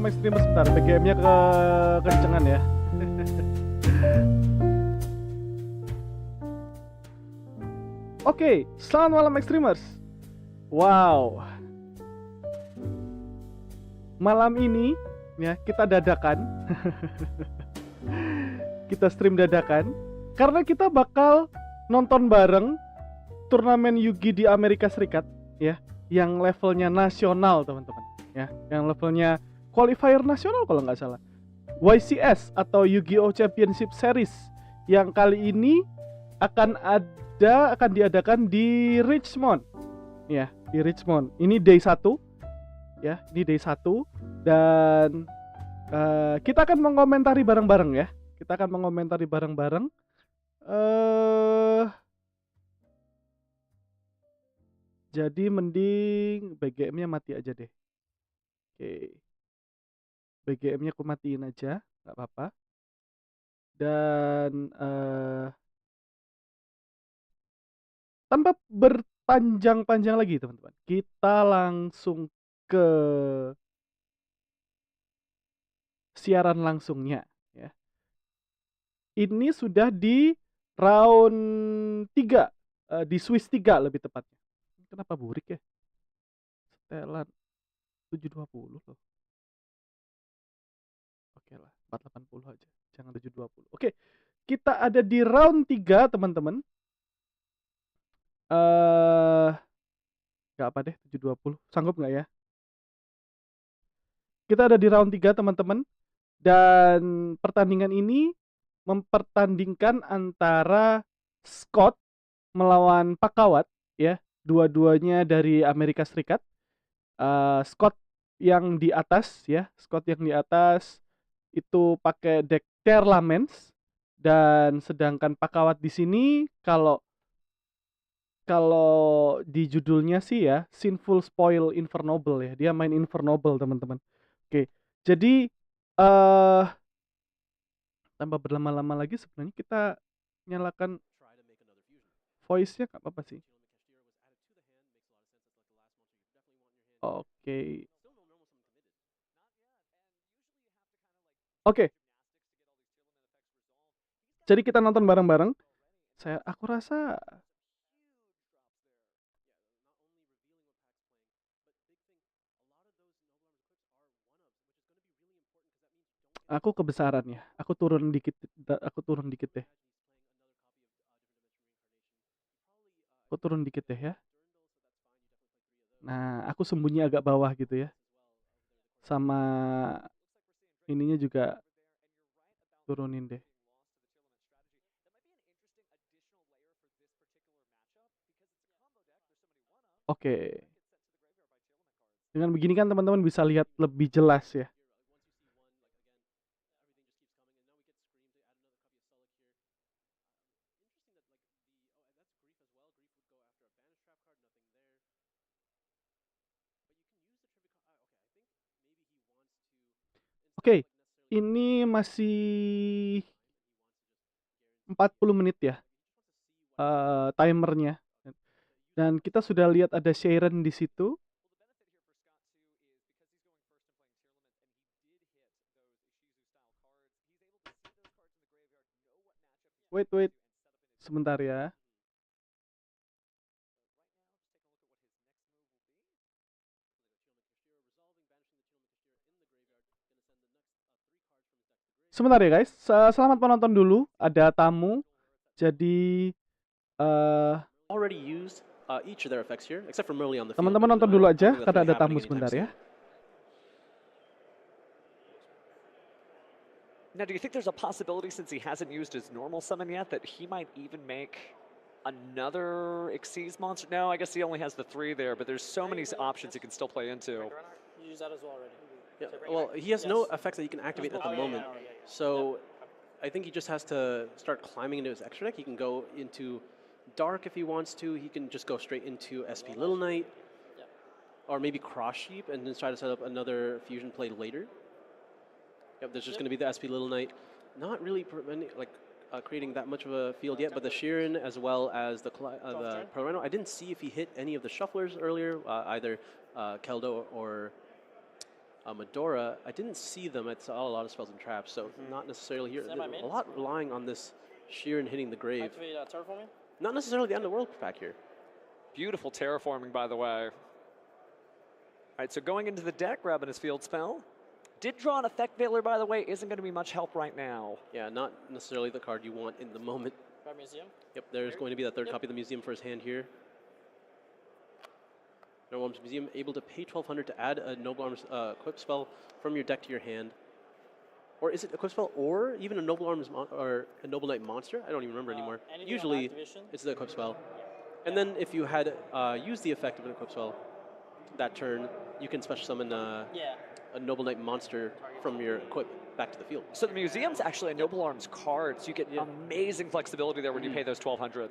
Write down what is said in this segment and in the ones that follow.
malam ekstremer sebentar. BGM-nya kencengan ya. Oke, selamat malam ekstreamers. Wow. Malam ini ya kita dadakan. Kita stream dadakan karena kita bakal nonton bareng turnamen Yugi di Amerika Serikat ya, yang levelnya nasional teman-teman ya, yang levelnya qualifier nasional kalau nggak salah, YCS atau Yu-Gi-Oh Championship Series, yang kali ini akan diadakan di Richmond ya, di Richmond. Ini day 1 ya, ini day 1 dan kita akan mengomentari bareng-bareng ya. Kita akan mengomentari bareng-bareng. Jadi mending BGM-nya mati aja deh. Oke. BGM-nya aku matiin aja, nggak apa-apa. Dan tanpa berpanjang-panjang lagi teman-teman, kita langsung ke siaran langsungnya ya. Ini sudah di round 3, di Swiss 3 lebih tepatnya. Kenapa burik ya? Setelan 720 loh. Oke lah, 480 aja. Jangan 720. Oke, kita ada di round 3 teman-teman. Gak apa deh, 720. Sanggup nggak ya? Kita ada di round 3 teman-teman. Dan pertandingan ini mempertandingkan antara Scott melawan Pakawat ya, dua-duanya dari Amerika Serikat. Scott yang di atas ya, Scott yang di atas itu pakai deck Terlamens, dan sedangkan Pakawat di sini kalau di judulnya sih ya Sinful Spoil Infernoble ya, dia main Infernoble teman-teman. Oke, jadi tanpa berlama-lama lagi sebenarnya kita nyalakan voice-nya, nggak apa-apa sih. Oke. Oke. Jadi kita nonton bareng-bareng. Aku rasa aku kebesaran ya. Aku turun dikit deh. Aku turun dikit deh ya. Nah, aku sembunyi agak bawah gitu ya. Sama ininya juga turunin deh. Oke. Dengan begini kan teman-teman bisa lihat lebih jelas ya. Oke, ini masih 40 menit ya timernya. Dan kita sudah lihat ada Sharon di situ. Wait. Sebentar ya. Sebentar ya guys, selamat menonton dulu. Ada tamu, jadi teman-teman nonton dulu aja karena ada tamu sebentar ya. Now, do you think there's a possibility, since he hasn't used his normal summon yet, that he might even make another Xyz monster? No, I guess he only has the 3 there, but there's so many options he can still play into. You use that as well already. Yeah, well, he has no effects that you can activate at the moment. So I think he just has to start climbing into his extra deck. He can go into Dark if he wants to. He can just go straight into SP Little Knight. Or maybe Cross Sheep and then try to set up another fusion play later. Yep, there's just going to be the SP Little Knight. Not really creating that much of a field yet, but the Sheeran as well as the Perlano. I didn't see if he hit any of the shufflers earlier, either Keldo or Medora, I didn't see them. I saw a lot of spells and traps, so not necessarily here. A lot relying on this sheer and hitting the grave. Activate terraforming. Not necessarily the end of the world pack here. Beautiful terraforming, by the way. All right, so going into the deck, grabbing his field spell. Did draw an Effect Veiler, by the way, isn't going to be much help right now. Yeah, not necessarily the card you want in the moment. Grab Museum. Yep, there's going to be that third copy of the Museum for his hand here. Noble Arms Museum, able to pay 1,200 to add a Noble Arms equip spell from your deck to your hand. Or is it equip spell or even a Noble Arms or a Noble Knight monster? I don't even remember anymore. Usually, it's the equip spell. And then if you had used the effect of an equip spell that turn, you can special summon a Noble Knight monster from your equip back to the field. So the Museum's actually a Noble Arms card, so you get amazing flexibility there when you pay those 1,200.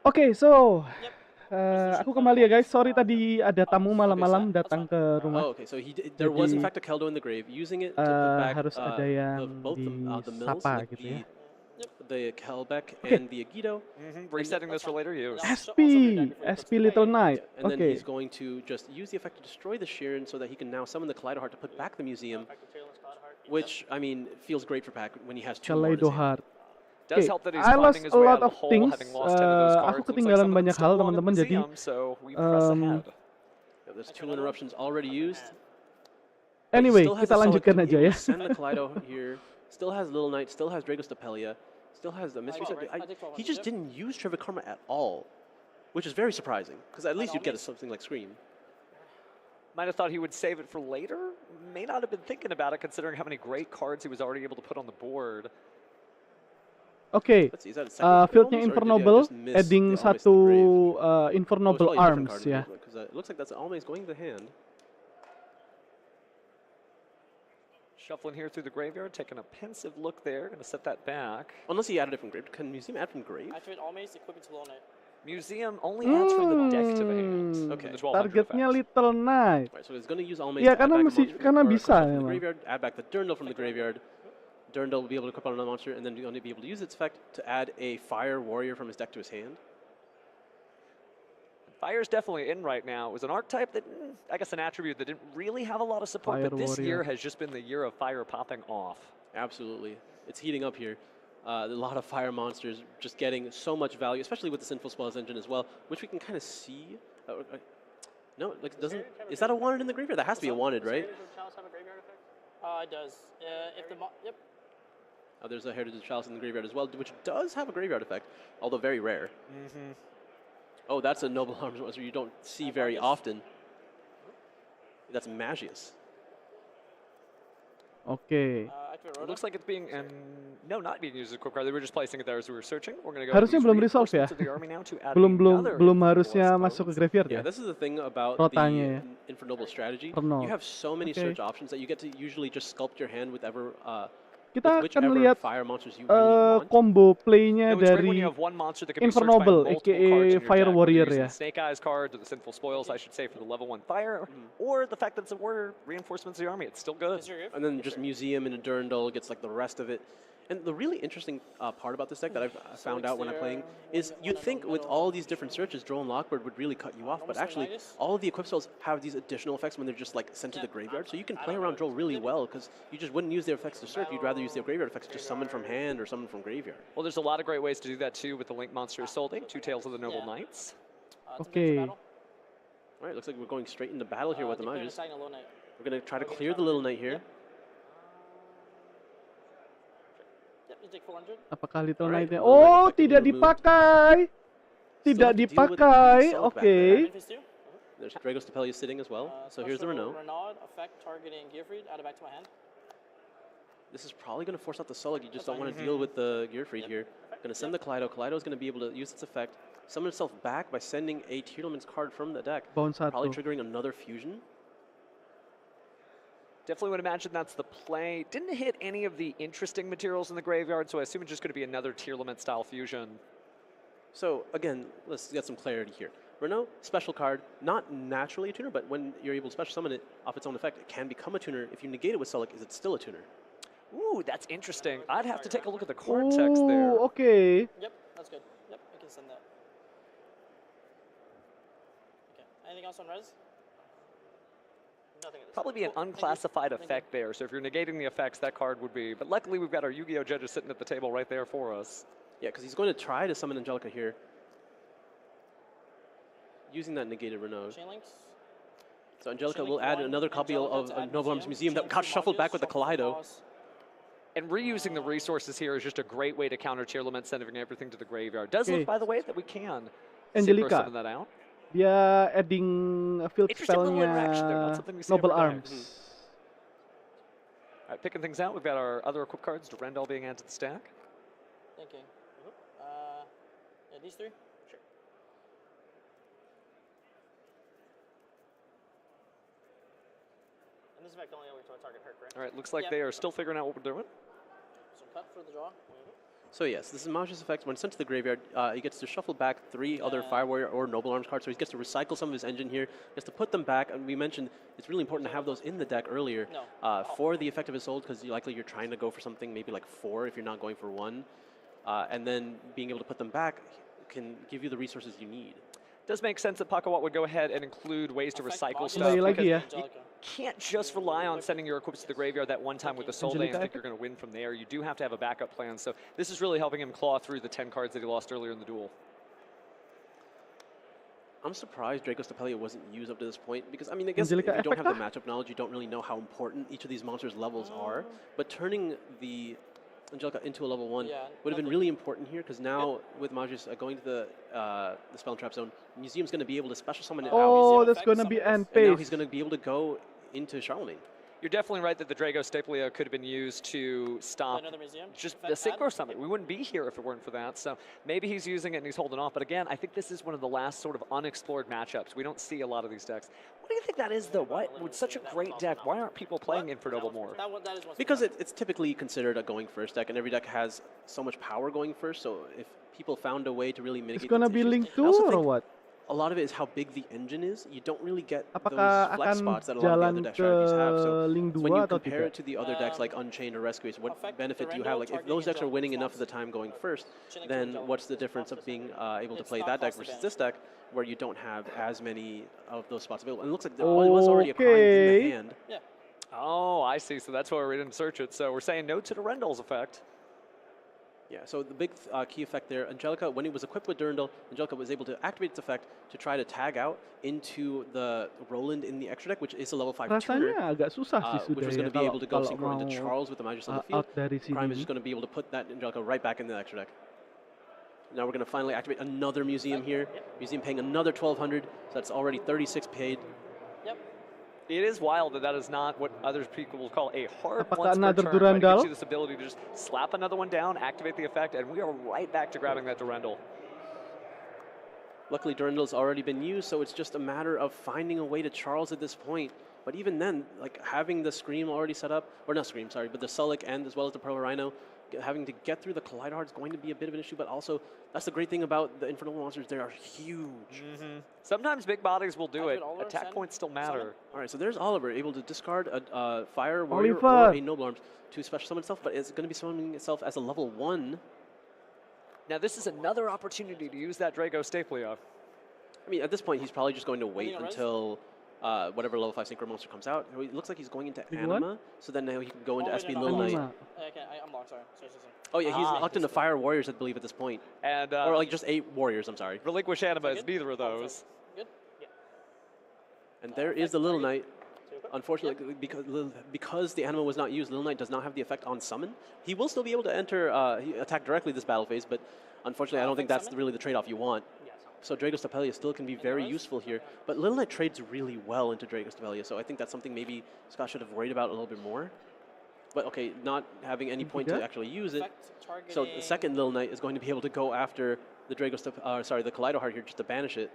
Oke, so aku kembali ya guys. Sorry tadi ada tamu malam-malam datang ke rumah. Oh, okay. So there was in fact a Keldo in the grave. Using it to put back harus ada yang both the mills, disapa like gitu ya. the Kelbeck and the Agido. Resetting this for later use. SP Little Knight. And then he's going to just use the effect to destroy the Sheeran so that he can now summon the Kaleido to put back the Museum, which, I mean, feels great for Pack when he has two more in his hand. Does help that he's I lost finding his a way lot out of of the hole, things. having lost 10 of those cards. Aku ketinggalan banyak hal teman-teman, jadi so we press ahead. There's 2 interruptions already used. Anyway, kita lanjutkan aja ya. Send the Kaleido here. Still has Little Knight, still has Dragos Depelia, still has the Mystery Set. He just didn't use Trivikarma at all, which is very surprising, because at least you'd get something like Scream. Might have thought he would save it for later. May not have been thinking about it, considering how many great cards he was already able to put on the board. Oke, fieldnya Infernoble, adding satu Infernoble Arms ya. It looks like that's always going to hand. Shuffling here through the graveyard, taking a pensive look there, going to set that back. Unless he added it from grave. Can Museum add from grave? Activate Almaze, equip it to Little Knight. Museum only adds from the deck to the hand. Okay. Targetnya Little Knight. Right, so he's going to use Almaze Ya, to add karena back a monster karena or bisa from the emang. graveyard, add back the Durndal from the graveyard. Durndal will be able to equip on another monster, and then only be able to use its effect to add a Fire Warrior from his deck to his hand. Fire's definitely in right now. It was an archetype that, I guess an attribute that didn't really have a lot of support, Fire but this Warrior. year has just been the year of fire popping off. Absolutely. It's heating up here. A lot of fire monsters just getting so much value, especially with the Sinful Spells engine as well, which we can kind of see. No, like doesn't. Is that a wanted in the graveyard? That has to be a wanted, right? It does. If the yep. There's a Heritage of Chalice in the graveyard as well, which does have a graveyard effect, although very rare. Oh, that's a Noble Arms monster you don't see very often. That's Magius. Oke. It looks like it's being, no, not being used as a quick card. They were just placing it there as we were searching. We're going to go. Harusnya belum resolve ya. Belum harusnya masuk ke graveyard Yeah, ya. this is the thing about Rotanya ya. the Infernoble strategy. Perno. You have so many search options that you get to usually just sculpt your hand with Kita akan whichever lihat fire monsters you really want. combo playnya No, it's great when dari you have one monster that can be searched by Infernoble, multiple aka cards in your Fire deck, whether Warrior you're using ya. the Snake Eyes cards or the Sinful Spoils, I should say, for the level 1 fire, or the fact that it's a warrior reinforcements the army. It's still good. And then just Museum and a Durndal gets like the rest of it. And the really interesting part about this deck that I've found out when I'm playing is you'd think with all these different searches, Drone Lockbird would really cut you off, but actually all of the equip spells have these additional effects when they're just like sent to the graveyard. So you can play around Droll really well because you just wouldn't use their effects to search. You'd rather use their graveyard effects to just summon from hand or summon from graveyard. Well, there's a lot of great ways to do that too with the Link Monster Isolde, Two Tails of the Noble Knights. Oke. All right, looks like we're going straight into battle here with the Mages. We're going to try to clear the Little Knight here. Apakah Little Knight-nya? Oh, tidak dipakai. Tidak dipakai. Oke. There's Dragos Depelia sitting as well. So here's the Renault. Effect targeting Gearfried. Add it back to my hand. This is probably going to force out the Sullug. You just don't want to deal with the Gearfried here. Going to send the Kaleido. Kaleido is going to be able to use its effect, summon itself back by sending a Tearlaments card from the deck. Probably triggering another fusion. Definitely would imagine that's the play. Didn't hit any of the interesting materials in the graveyard, so I assume it's just going to be another Tearlament style fusion. So again, let's get some clarity here. Renault, special card, not naturally a tuner, but when you're able to special summon it off its own effect, it can become a tuner. If you negate it with Sullug, is it still a tuner? Ooh, that's interesting. I'd have to take a look at the card text there. Okay. Yep, that's good. Yep, I can send that. Okay, anything else on res? Probably be an unclassified effect there. So if you're negating the effects, that card would be. But luckily, we've got our Yu-Gi-Oh judges sitting at the table right there for us. Yeah, because he's going to try to summon Angelica here, using that negated Renault. Chain links. So Angelica will add another copy of Noble Arms Museum that got shuffled back with the Kaleido. And reusing the resources here is just a great way to counter Chair Lament, sending everything to the graveyard. Does look, by the way, that we can Angelica. summon that out. Dia adding field Interesting little interaction there, not spellnya something we see Noble every day. Arms. All right, picking things out, we've got our other equip cards, Durandal being added to the stack. Thinking. Yeah, these three? Sure. And this effect only to target her, correct? All right, looks like they are still figuring out what we're doing. So cut for the draw. So yes, this is Maj's effect. When sent to the graveyard, he gets to shuffle back 3 other Fire Warrior or Noble Arms cards, so he gets to recycle some of his engine here. He has to put them back, and we mentioned it's really important to have those in the deck earlier for the effect of his hold, because likely you're trying to go for something maybe like 4 if you're not going for 1. And then being able to put them back can give you the resources you need. Does make sense that Pakawat would go ahead and include ways to recycle stuff. Kembali lagi ya. You can't just rely on sending your equips to the graveyard that one time with the Soul Day and think you're going to win from there. You do have to have a backup plan. So this is really helping him claw through the 10 cards that he lost earlier in the duel. I'm surprised Draco Stapelia wasn't used up to this point, because I mean, I guess Angelica if you don't have the effect matchup knowledge, you don't really know how important each of these monsters' levels are. But turning the Angelica into a level 1 would have been really important here, because now with Majus going to the Spell and Trap Zone, Museum's going to be able to special summon it out. Oh, that's gonna be end And now phase. he's going to be able to go into Charlemagne. You're definitely right that the Drago Stapelia could have been used to stop Another museum. just the Synchro Summit. We wouldn't be here if it weren't for that. So maybe he's using it and he's holding off. But again, I think this is one of the last sort of unexplored matchups. We don't see a lot of these decks. What do you think that is, though? Why, with such a great deck, why aren't people playing Infernoble more? That is Because it's typically considered a going first deck, and every deck has so much power going first. So if people found a way to really mitigate It's gonna these be issues, Link I 2 also or think what? a lot of it is how big the engine is. You don't really get Apakah those flex akan spots that a lot of the other jalan deck strategies have. ke So Link 2 when you atau compare tidak? it to the other decks like Unchained or Rescuers, what Affect benefit do you Durandal have? Like if targeting those decks are Angelica winning enough of response. the time going first, Chilling then Angelica. what's the difference of being able to It's play not that deck cost versus advantage. this deck where you don't have as many of those spots available? And it looks like there was already a card in Okay. the hand. Yeah. Oh, I see. So that's why we didn't search it. So we're saying no to Durandal's effect. Yeah, so the big key effect there, Angelica, when he was equipped with Durandal, Angelica was able to activate its effect to try to tag out into the Roland in the extra deck, which is a level 5 tuner, Rasanya agak susah sih which sudah was ya going to be able to go kalau synchro into mau Charles with the Magus on the field. out dari Crime is sini. just going to be able to put that Angelica right back in the extra deck. Now we're going to finally activate another museum here. Museum paying another 1,200, so that's already 36 paid. Yep. It is wild that that is not what other people will call a hard Apakah once per another turn. Right? It Durandal? gives you this ability to just slap another one down, activate the effect, and we are right back to grabbing that Durandal. Luckily, Durandal's already been used, so it's just a matter of finding a way to Charles at this point. But even then, like having the Scream already set up, or not Scream, sorry, but the Sulic and as well as the Pearl Rhino, having to get through the Collider Heart is going to be a bit of an issue, but also that's the great thing about the Infernal monsters, they are huge. Sometimes big bodies will do it. Activate Oliver, Attack send, points still matter. All right, so there's Oliver, able to discard a Fire Warrior or Oliver. a Noble Arms to special summon itself, but it's going to be summoning itself as a level 1. Now this is another opportunity to use that Drago Stapelia. I mean, at this point, he's probably just going to wait Anything else? until whatever level 5 Synchro monster comes out. It looks like he's going into Big Anima, so then now he can go into Oh, SP no, Lil no, Knight. Anima. Okay, I'm locked, sorry. Sorry. Oh yeah, he's Ah. locked into Fire Warriors, I believe, at this point. And Or like just 8 Warriors, I'm sorry. Relinquish Anima is Good? neither of Oh, sorry. those. Good? And there is the Little Knight. Unfortunately, because the Anima was not used, Little Knight does not have the effect on summon. He will still be able to enter, attack directly this battle phase, but unfortunately, I don't think that's summon? really the trade-off you want. So Drago Stapelia still can be very useful here, but Little Knight trades really well into Drago Stapelia, so I think that's something maybe Scott should have worried about a little bit more. But okay, not having any point to Yeah. actually use it. Effect targeting. So the second Little Knight is going to be able to go after the the Kaleido Heart here just to banish it.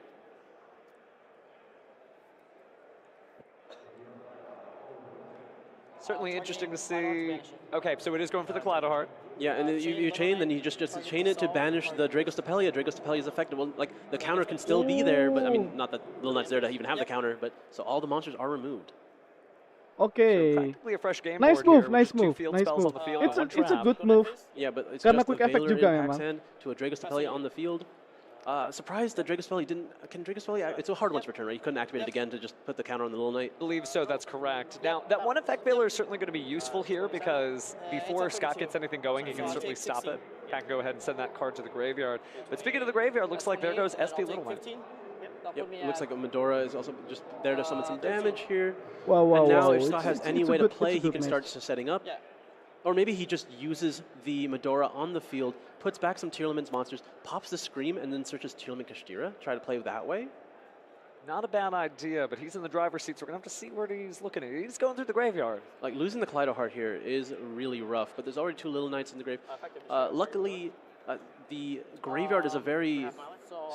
Certainly interesting to Targeting see. Kaleido Heart's Okay, so it is going for the Kaleido Heart. Yeah, and then you chain, then you just chain it to banish the Drago Stapelia. Drago Stapelia is effective. Well, like the counter can still be there, but I mean, not that Little Knight's there to even have the counter, but so all the monsters are removed. Okay. Practically a fresh game Nice board here move, with nice just two move, field nice spells move. on the field. It's and one a trap. good move. Yeah, but it's Karena just quick a effect Veiler juga in memang. Pack's hand to a Drago Stapelia on the field. Surprised that Dragospelli didn't. Can Dragospelli? It's a hard one to return, right? You couldn't activate it again to just put the counter on the Little Knight. I believe so, that's correct. Now, that one effect veiler is certainly going to be useful here because before Scott gets anything going, he can certainly stop it. Can go ahead and send that card to the graveyard. But speaking of the graveyard, looks like there goes SP Little Knight. Yep, it looks like a Medora is also just there to summon some damage here. Wow, And now wow. if Scott has any way to play, he can match. start setting up. Or maybe he just uses the Medora on the field, puts back some Tearlaman's monsters, pops the Scream, and then searches Tearlaman Kashtira. Try to play that way. Not a bad idea, but he's in the driver's seat, so we're going to have to see where he's looking at. He's going through the graveyard. Like, losing the Kaleido Heart here is really rough, but there's already 2 Little Knights in the grave. Luckily, the graveyard is a very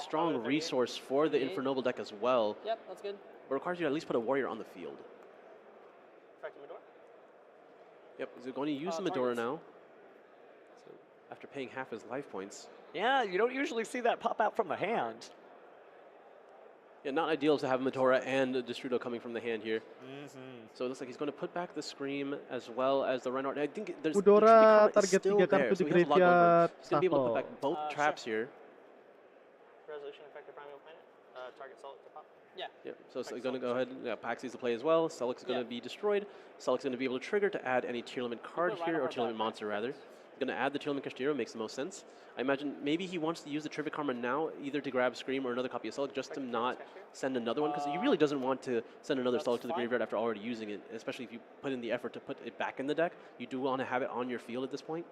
strong resource for the Infernoble deck as well. Yep, that's good. But requires you to at least put a Warrior on the field. Yep, is it going to use the Medora now? So after paying half his life points. Yeah, you don't usually see that pop out from the hand. Yeah, not ideal to have Medora and a Destrudo coming from the hand here. So it looks like he's going to put back the Scream as well as the Reinhardt. I think there's Udora the target still 3 there, kartu so di he has a lot going for him. graveyard. He's going to be able to put Shuffle. back both traps here. Resolution effective primal planet. Target Xellent to pop. Yeah. Yeah, so he's going to go ahead. Yeah, Paxi's to play as well. Selleck's going to be destroyed. Selleck's going to be able to trigger to add any Tearlaman card here, or Tearlaman monster rather. He's going to add the Tearlaman Kashtira, makes the most sense. I imagine maybe he wants to use the Trivia Karma now, either to grab Scream or another copy of Selleck, just to not send another one, because he really doesn't want to send another Selleck to the graveyard after already using it, especially if you put in the effort to put it back in the deck. You do want to have it on your field at this point.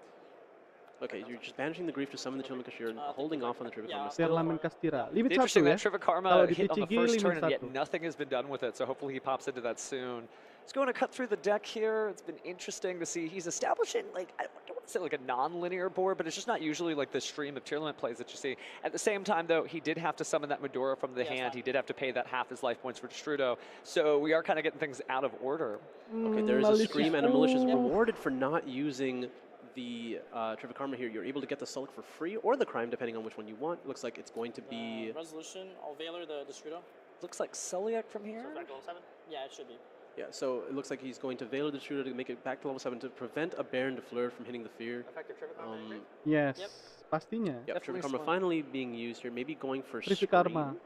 Okay, you're just banishing the Grief to summon the Tearlaman Kashtira and holding off on the Trivia Karma. Tearlaman Kashtira. Limit Interesting, 1 that ya. Trivia Karma Kalau di hit on the TCG first turn limit and yet 1. nothing has been done with it, so hopefully he pops into that soon. He's going to cut through the deck here. It's been interesting to see. He's establishing, like, I don't want to say like a non-linear board, but it's just not usually like the stream of Tearlaman plays that you see. At the same time, though, he did have to summon that Medora from the hand. He did have to pay that half his life points for Destrudo. So we are kind of getting things out of order. Okay, there is a Scream and a Malicious rewarded for not using the Trivia Karma here. You're able to get the Selleck for free or the Crime, depending on which one you want. Looks like it's going to be... Resolution, all Veiler, the Destrudo. Looks like Celiac from here. So back to level 7? Yeah, it should be. Yeah, so it looks like he's going to Veil the Destrudo to make it back to level 7 to prevent a Baron de Fleur from hitting the Fear. Effective Trivia Karma. Yes, Yep. pastinya. Yeah, Trivia Karma smart. finally being used here. Maybe going for Trivia Scream. Karma.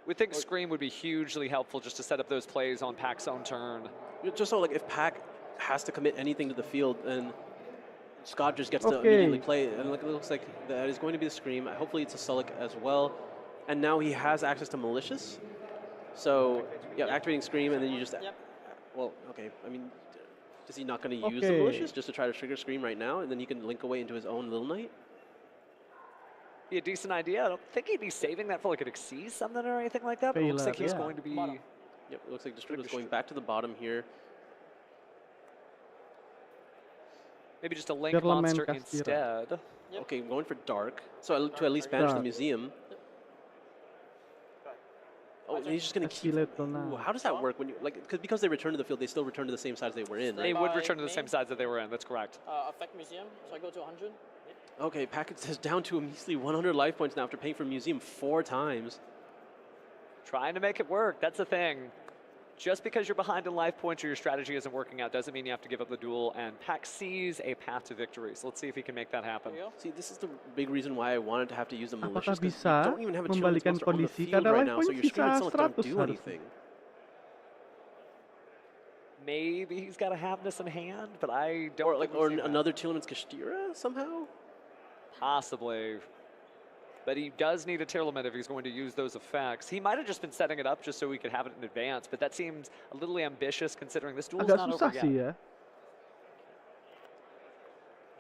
We think Scream would be hugely helpful just to set up those plays on Pac's own turn. Just so, like, if Pac has to commit anything to the field, then Scott just gets to Okay. immediately play. And it looks like that is going to be the Scream. Hopefully it's a Selleck as well. And now he has access to Malicious. So, yeah, activating Scream, and then you just... Yep. Well, okay, I mean, is he not going to use the Okay. Malicious just to try to trigger Scream right now, and then he can link away into his own Little Knight? Be a decent idea. I don't think he'd be saving that for like an Xyz something or anything like that, but it looks like Failure, he's yeah. going to be... Bottom. Yep, it looks like Destrudo's going back to the bottom here. Maybe just a Link Tearlaman monster Kashtira. instead. Yep. Okay, going for Dark, so to at least banish the Dark. Museum. Oh, and he's just going to keep... Skeleton Ooh, now. how does that work when you... Like, because they return to the field, they still return to the same sides they were in, They right? would By return to the same main. sides that they were in, that's correct. Effect Museum, so I go to 100. Okay, Packet says down to a measly 100 life points now after paying for Museum 4 times. Trying to make it work, that's the thing. Just because you're behind in life points or your strategy isn't working out doesn't mean you have to give up the duel, and Pac sees a path to victory. So let's see if he can make that happen. There you go. See, this is the big reason why I wanted to have to use the Apakah Malicious, because you bisa don't even have a Tearlaman's membalikan monster on the kondisi? field Karena right life now, so point your Scream and sisa Selleck don't 100 do harusnya. anything. Maybe he's got to have this in hand, but I don't Or, like, think we or see that. another Tearlaman's Kashtira somehow? Possibly. But he does need a Tearlaman if he's going to use those effects. He might have just been setting it up just so he could have it in advance, but that seems a little ambitious considering this duel's Agak not susah over sih yet. ya.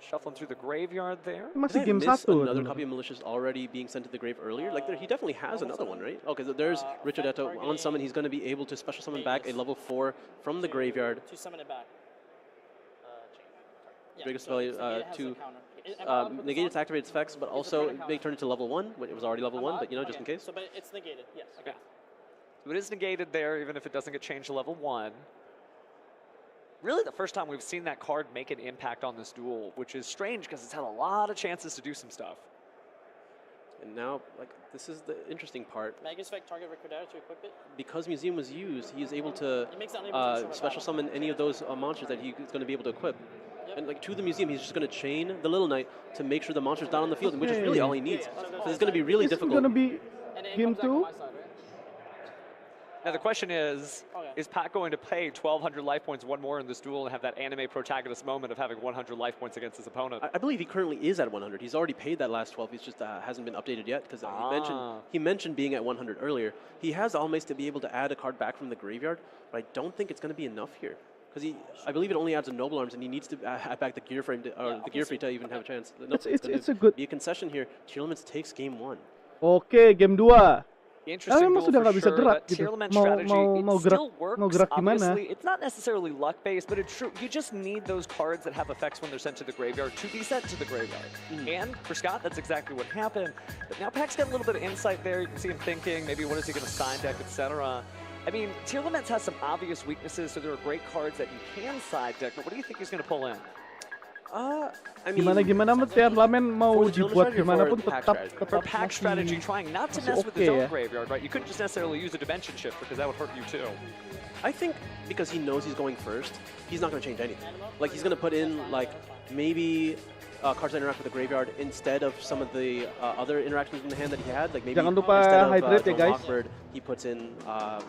Shuffling through the graveyard there. Masih Did I game miss 1. another copy of Malicious already being sent to the grave earlier? Like, he definitely has another one, right? Okay, so there's Richardetto on summon. He's going to be able to special summon back a level 4 from the graveyard. To summon it back. Dragon's so Belly, it has to a counter. Am I allowed to put this negate on? its activated effects, but It's a also permanent they counter. turn it to level 1. It was already level I'm 1, allowed? but, you know, just in Okay, case. So, but it's negated, yes. Okay. So it is negated there, even if it doesn't get changed to level 1. Really the first time we've seen that card make an impact on this duel, which is strange because it's had a lot of chances to do some stuff. And now, like, this is the interesting part. Magus Effect, target Recordata to equip it. Because Museum was used, he is able to It makes it unable to special summon any of those monsters that he's going to be able to equip. Yep. And like to the museum, he's just going to chain the Little Knight to make sure the monster's not on the field, which is really all he needs. So it's going to be really It's difficult. gonna be game 2. Now the question is Pat going to pay 1,200 life points, one more in this duel, and have that anime protagonist moment of having 100 life points against his opponent? I believe he currently is at 100. He's already paid that last 12. He's just hasn't been updated yet because he mentioned being at 100 earlier. He has almost to be able to add a card back from the graveyard, but I don't think it's going to be enough here. Because I believe it only adds a Noble Arms, and he needs to add back the Gear Frame, the Gear Free to even have a chance. It's a good... Be a concession here. Tearlaments takes game 1. Oke, game 2. Interesting memang duel sudah for nggak bisa sure, gerak but gitu. Tearlament's Mau strategy, mau it gerak still works, mau gerak gimana? obviously. It's not necessarily luck-based, but it's true. You just need those cards that have effects when they're sent to the graveyard to be sent to the graveyard. And for Scott, that's exactly what happened. But now Pac's got a little bit of insight there. You can see him thinking, maybe what is he going to sign deck, etc. I mean, Tearlaments has some obvious weaknesses, so there are great cards that you can side deck, but what do you think he's going to pull in? I mean, Gimana Tearlament mau for the dibuat strategy gimana or pun the pack tetap strategy? For pack strategy, trying not to mess with his okay, own graveyard, right? You couldn't just necessarily use a Dimension Shift because that would hurt you too. I think because he knows he's going first, he's not going to change anything. Like, he's going to put in, like, maybe cards that interact with the graveyard instead of some of the other interactions in the hand that he had. Like, maybe Jangan lupa instead of hydrate ya, guys. Lockbird, he puts in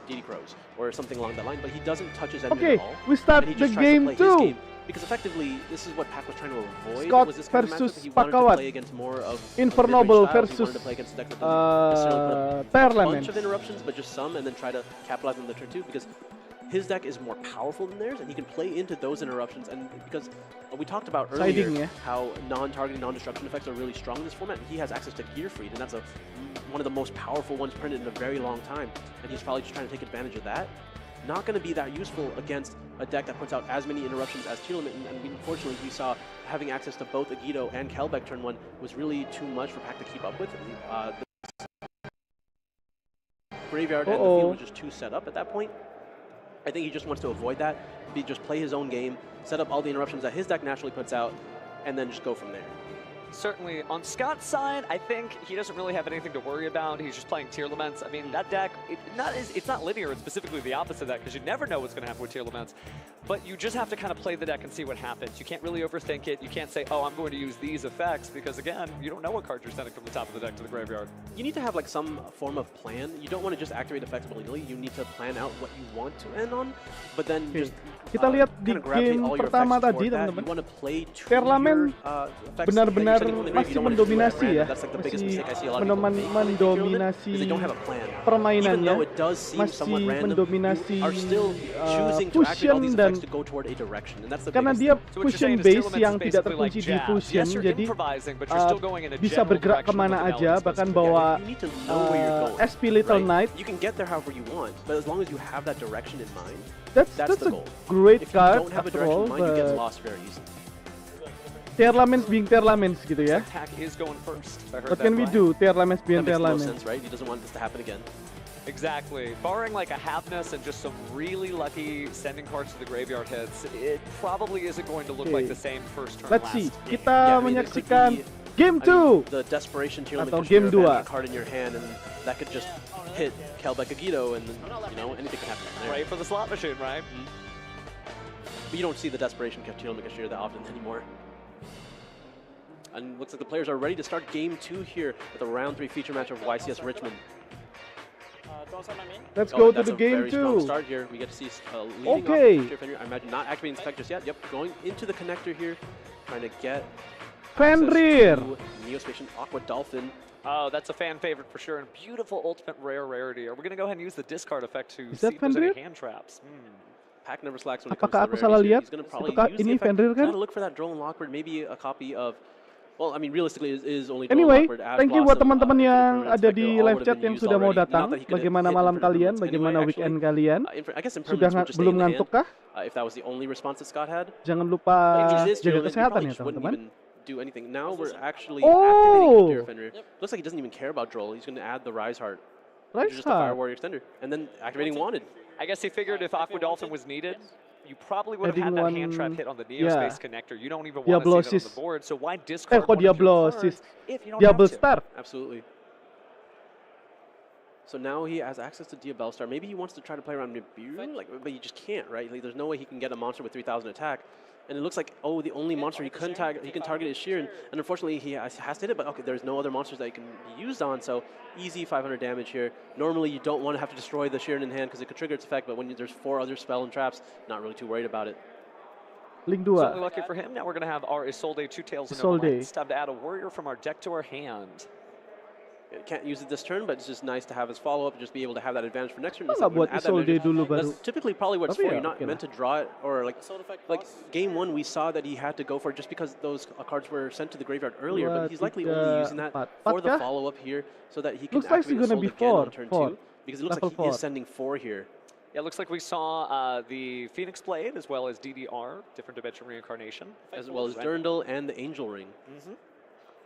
DD Crows or something along that line, but he doesn't touch his enemy Okay, at all. we start and he the just tries to game play his 2. game. Because effectively, this is what Pac was trying to avoid. Scott was this kind of matchup versus that he wanted to Pakawat. play against more of Infernoble mid-range styles. He versus, wanted to play against a deck that doesn't necessarily put a Tearlament. bunch of interruptions, but just some, and then try to capitalize on the turn 2. Because his deck is more powerful than theirs, and he can play into those interruptions. And because we talked about earlier Siding, yeah. how non-targeting, non-destruction effects are really strong in this format, he has access to Gear Freed, and that's one of the most powerful ones printed in a very long time. And he's probably just trying to take advantage of that. Not going to be that useful against a deck that puts out as many interruptions as Tearlament, and unfortunately we saw having access to both Agido and Kelbeck turn 1 was really too much for Pac to keep up with. The graveyard and the field was just too set up at that point. I think he just wants to avoid that, just play his own game, set up all the interruptions that his deck naturally puts out, and then just go from there. Certainly, on Scott's side, I think he doesn't really have anything to worry about. He's just playing Tearlaments. I mean, that deck, it's not linear. It's specifically the opposite of that because you never know what's going to happen with Tearlaments. But you just have to kind of play the deck and see what happens. You can't really overthink it. You can't say, oh, I'm going to use these effects because, again, you don't know what cards you're sending from the top of the deck to the graveyard. You need to have like some form of plan. You don't want to just activate effects willy-nilly. You need to plan out what you want to end on, but then just kita lihat di gravitate game all your pertama effects tadi, toward that. teman-teman. You want to play to Tearlament your effects benar-benar that you're sending from the grave. masih You don't want to do it at mendominasi ya, random. That's like the biggest mistake I see a lot of people make when they play Tearlament, mendominasi is they don't have a plan. Even permainannya, though it does seem somewhat masih random, mendominasi you are still choosing to activate all fusion these dan effects to go toward a direction, and that's the karena biggest dia thing. So what you're fusion saying is base Tearlaments yang is tidak basically like terkunci di jazz. fusion, Yes, you're jadi improvising, but you're still going in a bisa general bergerak direction kemana with the aja, elements bahkan supposed to be. bawa You need to know where you're going, SP Little right? Knight. You can get there however you want, but as long as you have that direction in mind, That's the a goal. great If you card don't have a after direction all, in mind, you get but lost very easily. Tearlaments being Tearlaments gitu ya. Pac is going first. If I heard What that can we right. do? Tearlaments being That makes the most Tearlaments. sense, right? He doesn't want this to happen again. Exactly. Barring like a Havness and just some really lucky sending cards to the graveyard hits, it probably isn't going to look like the same first turn Let's last see. game. Kita Yeah, I mean, it could menyaksikan be- game I 2. mean, the desperation Tearlament Atau could game share dua. a card in your hand, and that could just hit Kelbeck Agido, and then, you know, anything can happen from there. Right for the slot machine, right? But you don't see the desperation Tearlament Kashir that often anymore. And looks like the players are ready to start game 2 here with the round 3 feature match of YCS Richmond. Let's go to that's the a game very strong 2. start here. We get to see leading Okay. off Defender. I imagine not activating Spectres yet. Yep, going into the connector here, trying to get Fenrir. Neospatian Aqua Dolphin. Oh, that's a fan favorite for sure, and beautiful ultimate rarity. Are we going to go ahead and use the discard effect to Is see that if there's any Fenrir? hand traps? Pack never slacks when it Apakah comes aku to the salah rarities here. lihat? He's going to probably Apakah use ini the effect, Fenrir kan? try to look for that drone Lockbird, maybe a copy of. Well, I mean, realistically, it is only drone Anyway, Lockbird. As thank you buat Blossom, teman-teman yang Infinite ada Spectre, di all live would chat have been yang used sudah mau already. Not datang. that he could Bagaimana hit malam Infinite kalian? Improvements Bagaimana anyway, weekend actually. kalian? I guess Sudah Impermanence would just stay belum in the hand, ngantuk kah? if that was the only response that Scott had. Jangan lupa But if he is jaga Tearlament, he kesehatan probably ya just wouldn't teman-teman. even do anything. Now we're actually Oh! activating Defender. Looks like he doesn't even care about Droll. He's going to add the Rise Heart. Rise Just a Fire Heart. Warrior Extender. And then activating Wanted. I guess he figured if Aqua Dolphin was needed, you probably would have had Adding that one- hand trap hit on the yeah. Neospace connector. You don't even want to see that on Diablosis. the board, so why discard Kok one of your Diablosis? cards if you don't Diablo have to? Star. Absolutely. So now he has access to Diabell Star. Maybe he wants to try to play around Nibiru, but you just can't, right? Like, there's no way he can get a monster with 3,000 attack. And it looks like, oh, the only monster he can target is Sheeran, and unfortunately he has to hit it, but okay, there's no other monsters that he can be used on, so easy 500 damage here. Normally you don't want to have to destroy the Sheeran in hand because it could trigger its effect, but when there's 4 other spell and traps, not really too worried about it. Link Certainly 2. lucky for him. Now we're going to have our Isolde, 2 Tails, and Isolde. It's time to add a warrior from our deck to our hand. Can't use it this turn, but it's just nice to have his follow-up and just be able to have that advantage for next turn. Nggak buat Isolde dulu baru. That's typically probably what it's Tapi for. ya, You're not oke meant lah. to draw it, or like game 1 we saw that he had to go for it just because those cards were sent to the graveyard earlier, but he's likely only using that for the follow-up here so that he can Looks like activate it's gonna Isolde be again on 4, turn 4. 2, because it looks Level like he is 4. sending 4 here. Yeah, it looks like we saw the Phoenix Blade as well as DDR, Different Dimension Reincarnation. As well as Durandal and the Angel Ring.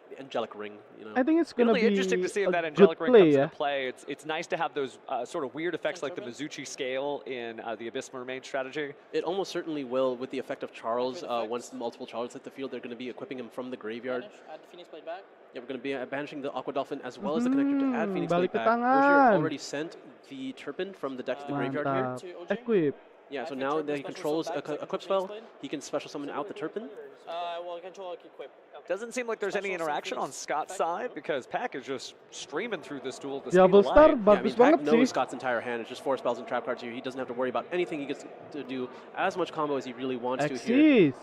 The Angelic Ring, you know. I think it's gonna It'll be interesting to see if a that good Angelic Ring play, comes yeah. into play. It's nice to have those sort of weird effects like the Mizuchi scale in the Abyss Mermaid strategy. It almost certainly will with the effect of Charles. Once multiple Charles hit the field, they're going to be equipping him from the graveyard. Add the Phoenix Blade back. Yeah, we're going to be banishing the Aqua Dolphin as well as the connector to add Phoenix Blade balik ke back. tangan. Rozier already sent the Turpin from the deck to the graveyard here. Mantap. Equip. Yeah, so now that he controls a equip spell, he can special summon out the Turpin. Well, control equip. Doesn't seem like there's any interaction on Scott's side because Pack is just streaming through this duel. The Diablo speed of Star light. Yeah, I mean, bagus Pack banget knows sih. Scott's entire hand. It's just 4 spells and trap cards here. He doesn't have to worry about anything. He gets to do as much combo as he really wants to here. Exis.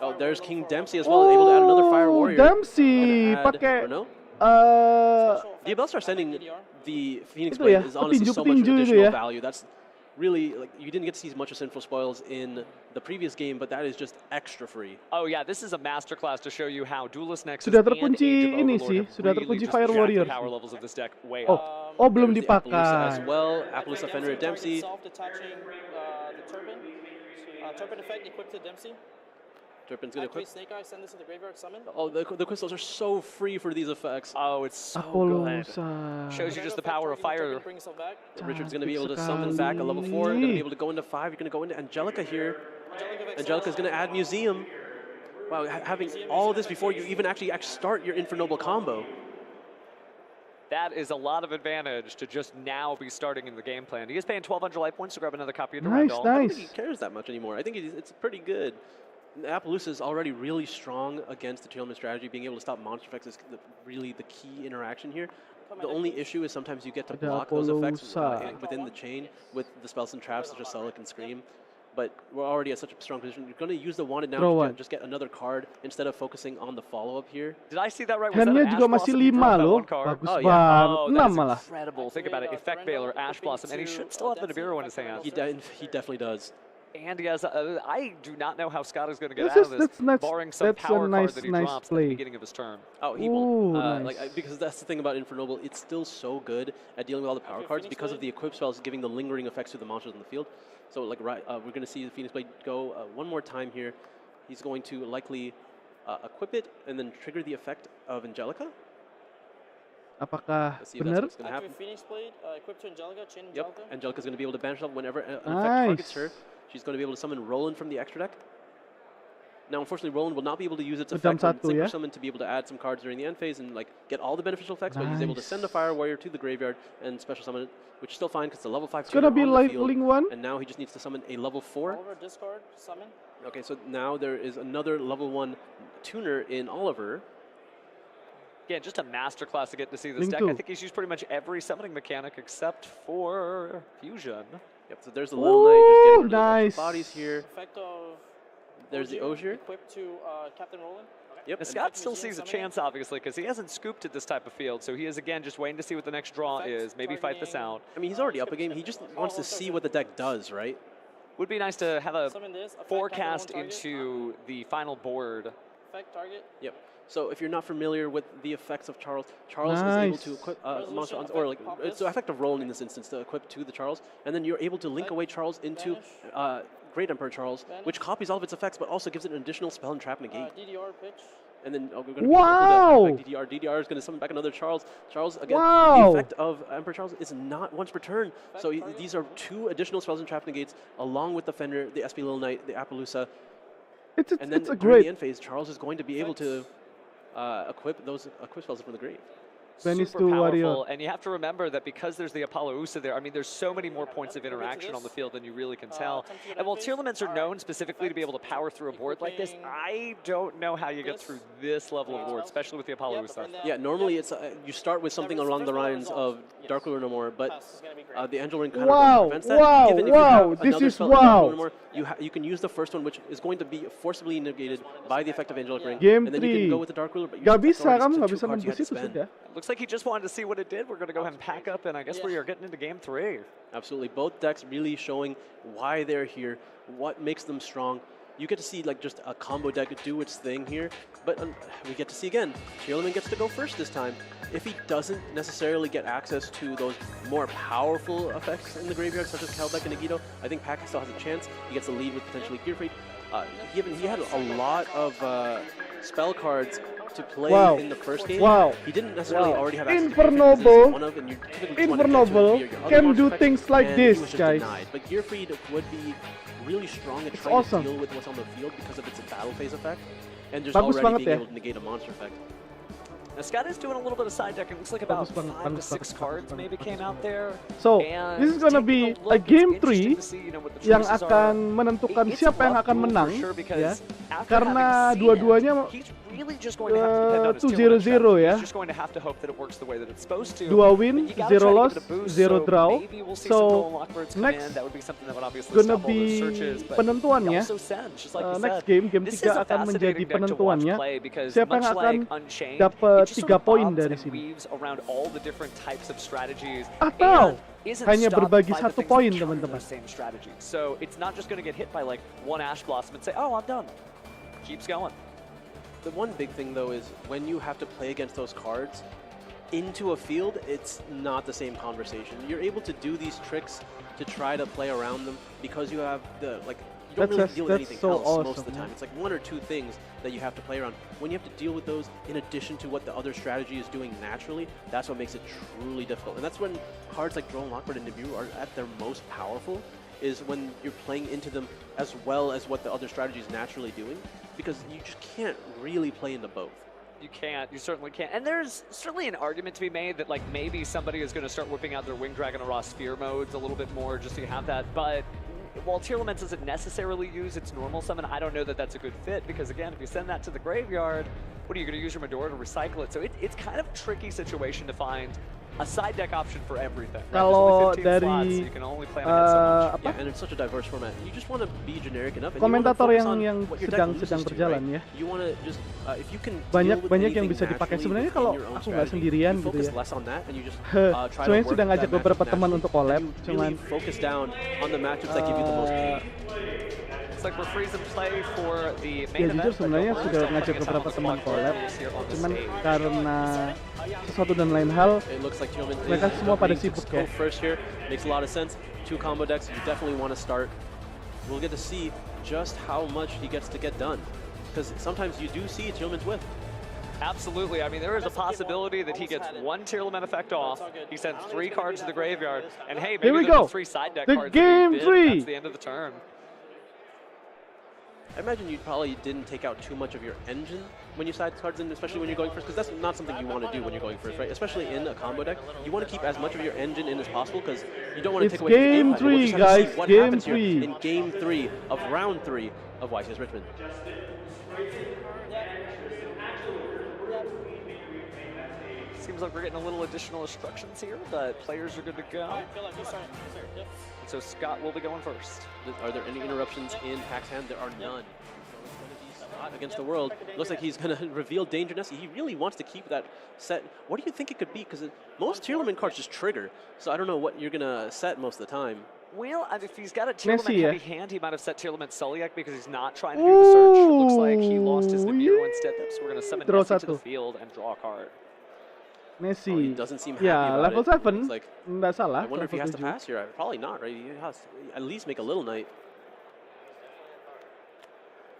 Oh, there's King Dempsey as well, able to add another Fire Warrior. Dempsey Gonna add- pakai or no? Diabelstar sending the Phoenix Itu Blade ya, is honestly so much petinju-petinju itu additional ya. value. That's really, like, you didn't get to see much of Sinful Spoils in the previous game, but that is just extra free. Oh yeah, this is a masterclass to show you how Duelist Nexus Sudah and terkunci Age of ini Overlord sih, have sudah really terkunci just Fire jacked Warrior. the power levels of this deck way Oh, up. oh belum There's the Appaloosa as dipakai. well. Appaloosa Fenrir Dempsey. Self-detaching the Turpin. Turpin effect equipped to Dempsey. Turpin's going to equip. Activate Snake Eye, send this to the graveyard, summon. Oh, the crystals are so free for these effects. Oh, it's so good. Appaloosa. Shows you just the power of fire. Bring yourself back. Richard's going to be able to summon back a level 4. Going to be able to go into 5. You're going to go into Angelica here. Angelica's going to add Museum. Wow, having all of this before you even actually start your Infernoble combo. That is a lot of advantage to just now be starting in the game plan. He is paying 1,200 life points to grab another copy of Nice, Durandal. I don't nice. think he cares that much anymore. I think it's pretty good. Appaloosa is already really strong against the Tailman strategy. Being able to stop monster effects is really the key interaction here. The only issue is sometimes you get to Ada block those effects Appaloosa. within the chain with the spells and traps such as Xellent and Scream. But we're already at such a strong position. You're going to use the Wanted now Throw to one. just get another card instead of focusing on the follow-up here. Did I see that right? Was that Handnya an juga Ash masih Blossom? He 5 dropped that loh. one card. Bagus Oh, yeah. banget. Oh, 6 that's malah. incredible. Think about it. Effect Bailer, Ash Blossom, and he should still have the Nibiru in his hand. He definitely does. And he has, I do not know how Scott is going to get This out is- of this, that's nice- barring some that's a power nice- card that he nice drops at play. the beginning of his turn. Oh, he Ooh, won't. nice. Because that's the thing about Infernoble. It's still so good at dealing with all the power cards because of the equip spells giving the lingering effects to the monsters in the field. So, like, we're going to see the Phoenix Blade go one more time here. He's going to likely equip it and then trigger the effect of Angelica. Apakah Let's see if benar? that's what's going to happen. Activate Phoenix Blade, equipped to Angelica, chain Yep, Angelica. Angelica's going to be able to banish herself whenever an effect Nice. targets her. She's going to be able to summon Roland from the extra deck. Now, unfortunately, Roland will not be able to use its Macam effect on satu, Synchro ya? Summon to be able to add some cards during the end phase and like get all the beneficial effects, but he's able to Nice. send a Fire Warrior to the graveyard and special summon it, which is still fine because it's a level 5 It's gonna tuner be on the life field, link 1. and now he just needs to summon a level 4. Oliver, discard, summon. Okay, so now there is another level 1 tuner in Oliver. Again, just a masterclass to get to see this Link deck. two. I think he's used pretty much every summoning mechanic except for Fusion. Yep, so there's the Little Knight just getting rid of the nice. extra bodies here. Effect of There's the Ogier. equipped to Captain Roland. Yep, Now, and Scott still Museum sees a summoning. chance, obviously, because he hasn't scooped at this type of field, so he is, again, just waiting to see what the next draw Effect, is. Maybe fight this targeting- out. I mean, he's already up a game. He just wants to see what the deck does, right? Would be nice to have a Summon this. Effect, forecast Captain Roland target. into the final board. Effect target. Yep. So if you're not familiar with the effects of Charles, Charles is able Nice. to equip Resolution, monster on, effect, or like pop it's this. the effect of Roland in this instance to equip to the Charles, and then you're able to link Effect, away Charles into Great Emperor Charles, which Vanish. copies all of its effects, but also gives it an additional spell and trap negate. DDR pitch. And then we're going to Wow! DDR. DDR is going to summon back another Charles. Charles again. Wow! The effect of Emperor Charles is not once per turn. So these are 2 additional spells and trap negates, along with the Fender, the SP Little Knight, the Appaloosa. It's And then it's a during great. the end phase, Charles is going to be able to equip those equip spells from the grave. Vanish super to powerful. Warrior. And you have to remember that because there's the Apollo Usa there, I mean, there's so many more points of interaction on the field than you really can tell. And while Tearlaments are known specifically to be able to power through a board like this, I don't know how you get through this level of board, especially with the Apollo Usa. Yeah, normally it's you start with something along the lines of Dark Ruler No More, but the Angel Ring kind of prevents that. Wow, Given if you wow, have this another is spell like Dark wow. Ruler No More, you can use the first one, which is going to be forcibly negated by the effect of Angelic Ring, Game and then you can 3. go with the Dark Ruler. But Gak that's bisa, already kamu two nggak bisa cards you had nembus to itu spend. sudah. Looks like he just wanted to see what it did. We're going to go ahead and pack up, and I guess we are getting into game 3. Absolutely, both decks really showing why they're here, what makes them strong. You get to see like just a combo deck do its thing here, but we get to see again, Tearlaments gets to go first this time. If he doesn't necessarily get access to those more powerful effects in the graveyard, such as Kelbeck and Nagito, I think Pack still has a chance. He gets the lead with potentially Gear Freight. Given he had a lot of spell cards to play in the first game, he didn't necessarily already have access Infernoble, to one of, and you typically just want to Infernoble get to your other can monster do effects, things like and this, he was just guys. denied. But Gear Freight would be really strong at It's trying awesome. to deal with what's on the field because of its battle phase effect, and just Bagus already banget being ya. able to negate a monster effect. Now, Scott is doing a little bit of side deck, and it looks like about Bagus banget, 5 to bagus 6 banget, cards bagus maybe banget, came bagus out banget. there. So, And this is gonna taking be a a look, game it's interesting 3 to see, you know, what the yang choices akan are. menentukan It's a siapa yang rough akan move for menang sure, ya. because after Karena having seen dua-duanya it, he's really just going to have to depend on his 2-0-0 strategy. ya. He's just going to have to hope that it works the way that it's supposed to. 2 win, But you gotta 0 try to loss, give it a boost, 0 so draw. maybe we'll see some Nolan So, Lockbirds come next in. That would be something that would obviously gonna stop all those be searches. But penentuannya. he also sends, just like you Next said. game This 3 is a akan menjadi fascinating deck to watch penentuannya. play because Siapa yang much akan like Unchained, dapat it just 3 sort of poin bobs dari and sini. weaves around all the different types of strategies Atau and isn't hanya stopped berbagi by the 1 things that poin, counter teman-teman. those same strategies. So it's not just going to get hit by like one Ash Blossom and say, oh, I'm done. Keeps going. The one big thing though is when you have to play against those cards into a field, it's not the same conversation. You're able to do these tricks to try to play around them because you have the you don't really deal with anything so else awesome, most of the time. man. It's like 1 or 2 things that you have to play around. When you have to deal with those in addition to what the other strategy is doing naturally, that's what makes it truly difficult. And that's when cards like Drone Lockbird and Nibiru are at their most powerful, is when you're playing into them as well as what the other strategy is naturally doing, because you just can't really play into both. You can't. You certainly can't. And there's certainly an argument to be made that like maybe somebody is going to start whipping out their Winged Dragon or Raw Sphere modes a little bit more just so you have that. But while Tearlaments doesn't necessarily use its normal summon, I don't know that that's a good fit because again, if you send that to the graveyard, what are you going to use your Medora to recycle it? So it's kind of a tricky situation to find a side deck option for everything. Right? There's Kalau only 15 slots, so dari you can only plan against so much. Yeah, and it's such a diverse format. You just want to be generic enough. And komentator you want to yang focus on what your deck sedang loses to, berjalan right? ya. You want to just if you can Banyak deal with banyak yang anything bisa dipakai naturally sebenarnya within kalau your own aku nggak strategy, sendirian you gitu focus ya. less on that and you just try to Sebenarnya work sudah ngajak that beberapa matchup teman naturally, untuk collab, and you cuman really focus down on the matchups that give you the most pain. Looks like we're freeze and play for the ya main jujur event. sebenarnya sudah ngajak beberapa teman collab, cuman karena sesuatu dan lain hal It looks like Tearlaments mereka is semua pada agreeing to sibuk go ya. first here. Makes a lot of sense. 2 combo decks, you definitely want to start. We'll get to see just how much he gets to get done, because sometimes you do see Tearlaments whiff. Absolutely. I mean, there is a possibility that he gets 1 Tearlament effect off. He sends 3 cards to the graveyard, and hey, Here maybe we there's go. 3 side deck The cards. game that he bid. 3. That's the end of the turn. I imagine you probably didn't take out too much of your engine when you side cards in, especially when you're going first, because that's not something you want to do when you're going first, right? Especially in a combo deck, you want to keep as much of your engine in as possible because you don't want to It's take away from the game game plan. We'll just 3, have to see guys, what game happens here 3. in game 3 of round 3 of YCS Richmond. Seems like we're getting a little additional instructions here, but players are good to go. So Scott will be going first. Are there any interruptions in Pack's hand? There are none. Scott against the world. Looks like he's going to reveal Danger Nest. He really wants to keep that set. What do you think it could be? Because most Tearlaments cards just trigger. So I don't know what you're going to set most of the time. Well, if he's got a Messi, Tearlament heavy hand, he might have set Tearlament Sulliak because he's not trying to do the search. It looks like he lost his Nibiru instead, though, so we're going to summon Draw Messi to the satu. field and draw a card. Messi. Oh, he doesn't seem happy Ya, about level it. 7 It's like, nggak salah. I wonder if he level has to 7. pass here. Probably not, right? He has to at least make a little knight.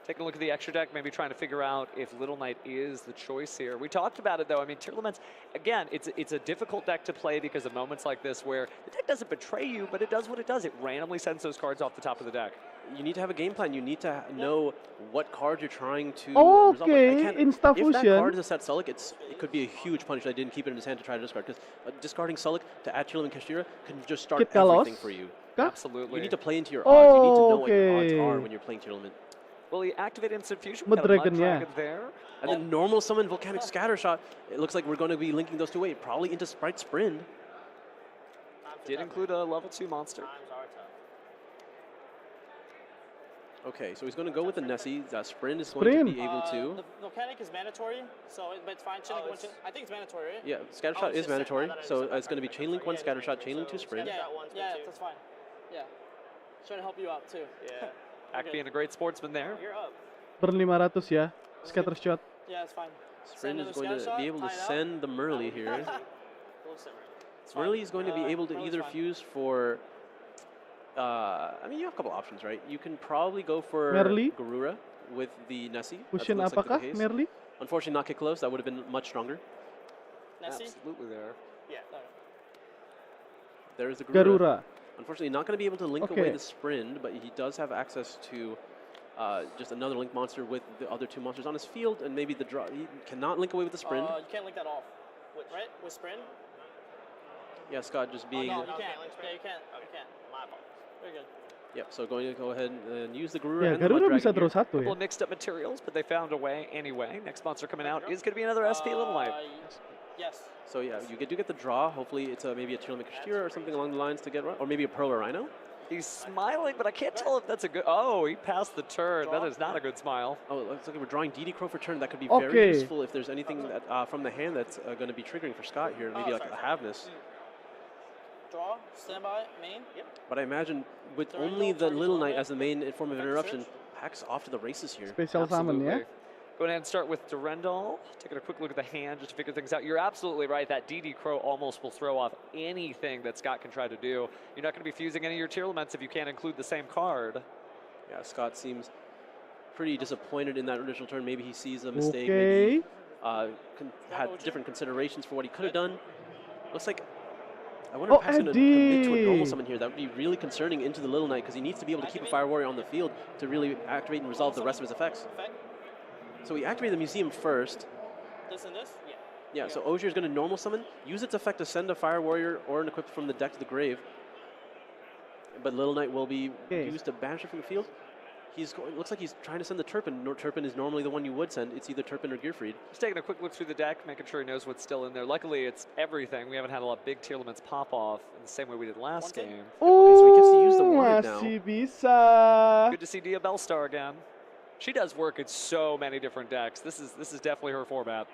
Taking a look at the extra deck, maybe trying to figure out if Little Knight is the choice here. We talked about it, though. I mean, Tearlaments, again, it's a difficult deck to play because of moments like this where the deck doesn't betray you, but it does what it does. It randomly sends those cards off the top of the deck. you need to have a game plan. You need to know what card you're trying to resolve. Okay, Insta If that Fusion. card is a set Sulik, it could be a huge punish that I didn't keep it in his hand to try to discard. Because discarding Sulik to add Chilum and Kashira can just start Kita loss. everything for you. Kah? Absolutely. You need to play into your odds. You need to know what your odds Okay. are when you're playing Chilum. Will he activate Instant Fusion? Mud Got a Mud Dragon, yeah. Dragon there. And then normal summon Volcanic Scattershot. It looks like we're going to be linking those two away, probably into Sprite Sprint. Did include a level 2 monster. Times are tough. Okay, so he's going to go with the Nessie. Sprint is going to be able to. The volcanic is mandatory, so but it's fine. Chainlink one, I think it's mandatory, right? Yeah, Scattershot is mandatory, so it's going to be Chainlink 1, Scattershot, Chainlink 2, Sprint. Yeah, that's fine. Yeah. Trying to help you out too. Yeah. Act being a great sportsman there. You're up. Per 500 ya. Scatter shot. Yeah, it's fine. Sprint is going to be able to send the Murley here. Murley is going to be able to either fuse for. I mean, you have a couple options, right? You can probably go for Merly? Garura with the Nessie. Fusion That looks like the apakah, case. Merly? Unfortunately, not get close. That would have been much stronger. Nessie? Absolutely there. Yeah. There is the Garura. Garura. Unfortunately, not going to be able to link Okay. away the Sprint, but he does have access to just another link monster with the other two monsters on his field, and maybe the draw. He cannot link away with the Sprint. You can't link that off. Right? With Sprint? Yeah, Scott just being. No, you can't. Yeah, you can't. You can't. My fault. Very good. Yep, so going to go ahead and use the Garura Ya, and the Mud Garura bisa Dragon draw here. satu Couple ya. of mixed up materials, but they found a way anyway. Next monster coming out is going to be another SP Little Light. Yes. So yeah, you do get the draw. Hopefully it's maybe a Chilum Kashira or something along the lines to get right, or maybe a Pearl or Rhino. He's smiling, but I can't tell if that's a good. Oh, he passed the turn. That is not a good smile. Oh, it looks like we're drawing DD Crow for turn. That could be Okay. very useful if there's anything that from the hand that's going to be triggering for Scott here. Maybe like a Havness. Draw, standby, main. Yep. But I imagine with only the Little Knight as the main form of interruption, Pack's off to the races here. Special summon ya. Go ahead and start with Durendal. Taking a quick look at the hand just to figure things out. You're absolutely right. That DD Crow almost will throw off anything that Scott can try to do. You're not going to be fusing any of your tier elements if you can't include the same card. Yeah, Scott seems pretty disappointed in that initial turn. Maybe he sees a mistake. Okay. Maybe had different considerations for what he could have done. Looks like. I wonder if Pack's going to commit to a normal summon here. That would be really concerning into the Little Knight because he needs to be able to keep a Fire Warrior on the field to really activate and resolve the rest of his effects. So we activate the Museum first. This and this? Yeah. Yeah, so Ogier is going to normal summon, use its effect to send a Fire Warrior or an equip from the deck to the grave. But Little Knight will be used to banish it from the field. Looks like he's trying to send the Turpin. Turpin is normally the one you would send. It's either Turpin or Gearfried. Just taking a quick look through the deck, making sure he knows what's still in there. Luckily, it's everything. We haven't had a lot of big tier elements pop off in the same way we did last game. So he gets to use the Wanted now. Masih bisa. Good to see Dia Bellstar again. She does work in so many different decks. This is definitely her format.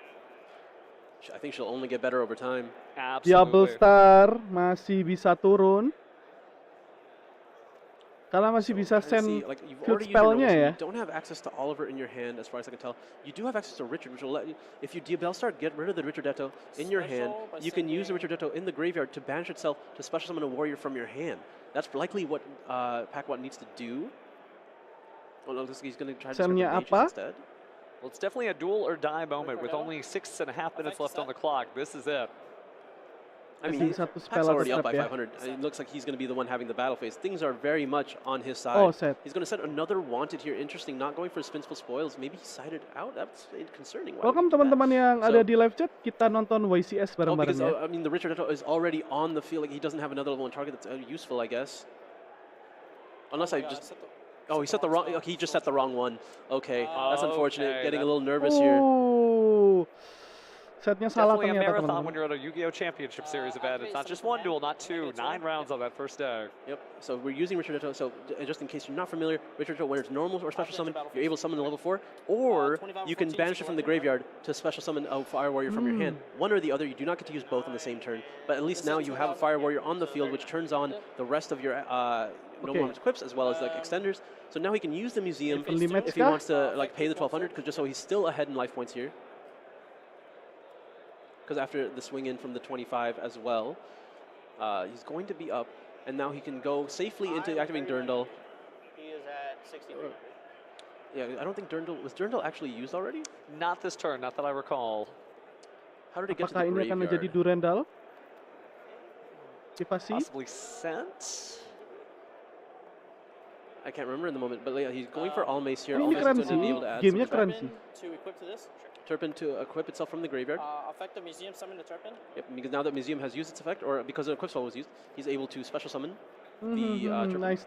I think she'll only get better over time. Absolutely. Diablo Star masih bisa turun. Karena masih bisa send like, you've field already used your spellnya normal, ya. You don't have access to Oliver in your hand, as far as I can tell. You do have access to Richard, which will let you, if you Diabellstar, get rid of the Richardetto in your hand. You can use the Richardetto in the graveyard to banish itself to special summon a warrior from your hand. That's likely what Pakwat needs to do. Well, no, he's going to try to Sendnya discard the apa? mages instead. Well, it's definitely a duel or die moment with only 6.5 minutes left on the clock. This is it. I mean, Masih satu Pack's spell already atau up by trap ya. 500. It looks like he's going to be the one having the battle phase. Things are very much on his side. Oh, set. He's going to set another Wanted here. Interesting, not going for Spinful Spoils. Maybe he sided out. That's concerning. Why would Welcome he do that? teman-teman yang ada di live chat, kita nonton YCS bareng-bareng because, ya. I mean, the Richardetto is already on the field. Like, he doesn't have another level 1 target that's useful, I guess. Unless I just... Oh, he set the wrong... He just set the wrong one. Okay, that's unfortunate. Okay, Getting a little nervous here. Setnya salah Definitely a ternyata marathon teman-teman. when you're at a Yu-Gi-Oh! Championship Series event. It's not just one duel, not two. 9 rounds on that first day. Yep, so we're using Richardetto. So just in case you're not familiar, Richardetto, when it's normal or special summon, you're able to summon the level 4, or you can banish it from the graveyard to special summon a Fire Warrior from your hand. One or the other, you do not get to use both on the same turn, but at least now you have a Fire Warrior on the field, which turns on the rest of your normal equips as well as like extenders. So now he can use the museum if he wants to like pay the 1200, because just so he's still ahead in life points here. Because after the swing in from the 25 as well, he's going to be up, and now he can go safely into activating Durendal. He is at 63. Yeah, I don't think was Durendal actually used already? Not this turn, not that I recall. How did it get to Apakah the ini akan menjadi graveyard? Durendal? Aktivasi? Possibly sent. I can't remember in the moment, but yeah, he's going for all mace here. Ini All mace keren is going to be sih, able to add gamenya some keren sih. To equip to this. Turpin to equip itself from the graveyard. Effective museum summon the Turpin. Yep, because now that Museum has used its effect, or because the equip spell was used, he's able to special summon the Turpin. Nice.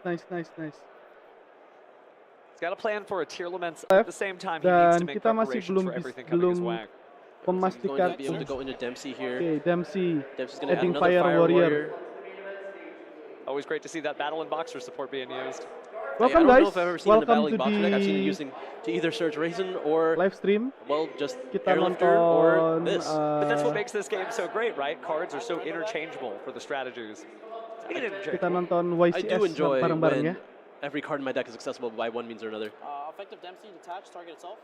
He's got a plan for a tier laments. Left, At the same time, he needs to dan make kita masih preparations belum for everything coming his belum way. So he's going memastikan. to be able to go into Dempsey here. Oke, Dempsey Dempsey's going to add adding another Fire Warrior. Always great to see that battle and boxer support being used. Welcome I don't guys, know if I've ever seen in a welcome battling to boxer deck. I've seen it the using to either Surge Raisin or, live stream. well, just Kita Airlifter or nonton this. But that's what makes this game so great, right? Cards are so interchangeable for the strategies. Speaking of kita interchangeable, nonton I YCS do enjoy bareng-bareng when ya. every card in my deck is accessible by one means or another. Effective Dempsey detach target itself.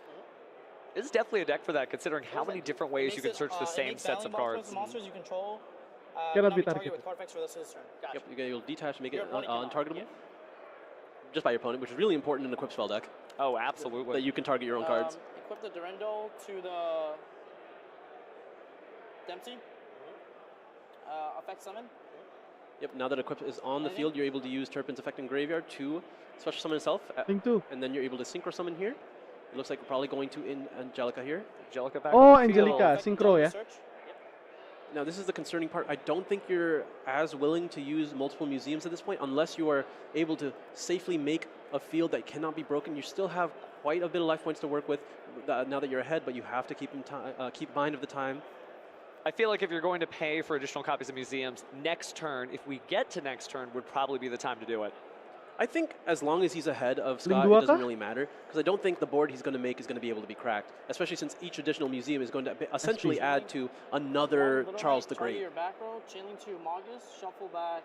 this is definitely a deck for that, considering how many different ways you can search the same sets of cards. Monsters you control. Cannot be targeted targeted. with card effects for the rest of his turn. Gotcha. Yep, you'll detach, make it Your opponent cannot. untargetable. Yeah. Just by your opponent, which is really important in a equip spell deck, Oh, that absolutely. you can target your own cards. Equip the Durendo to the Dempsey. Effect summon. Yep, now that equip is on the field, you're able to use Turpin's effect in graveyard to special summon itself, Thing 2. and then you're able to synchro summon here. It looks like we're probably going to in Angelica here. Angelica back Oh, on the field. Angelica. Synchro ya. Search. Now this is the concerning part. I don't think you're as willing to use multiple museums at this point unless you are able to safely make a field that cannot be broken. You still have quite a bit of life points to work with now that you're ahead, but you have to keep mind of the time. I feel like if you're going to pay for additional copies of museums, next turn, if we get to next turn, would probably be the time to do it. I think as long as he's ahead of Scott, Lingua it doesn't kah? really matter, because I don't think the board he's going to make is going to be able to be cracked, especially since each additional museum is going to essentially add to another Little Charles Knight, the Great. target your back row, chaining to Magus, shuffle back.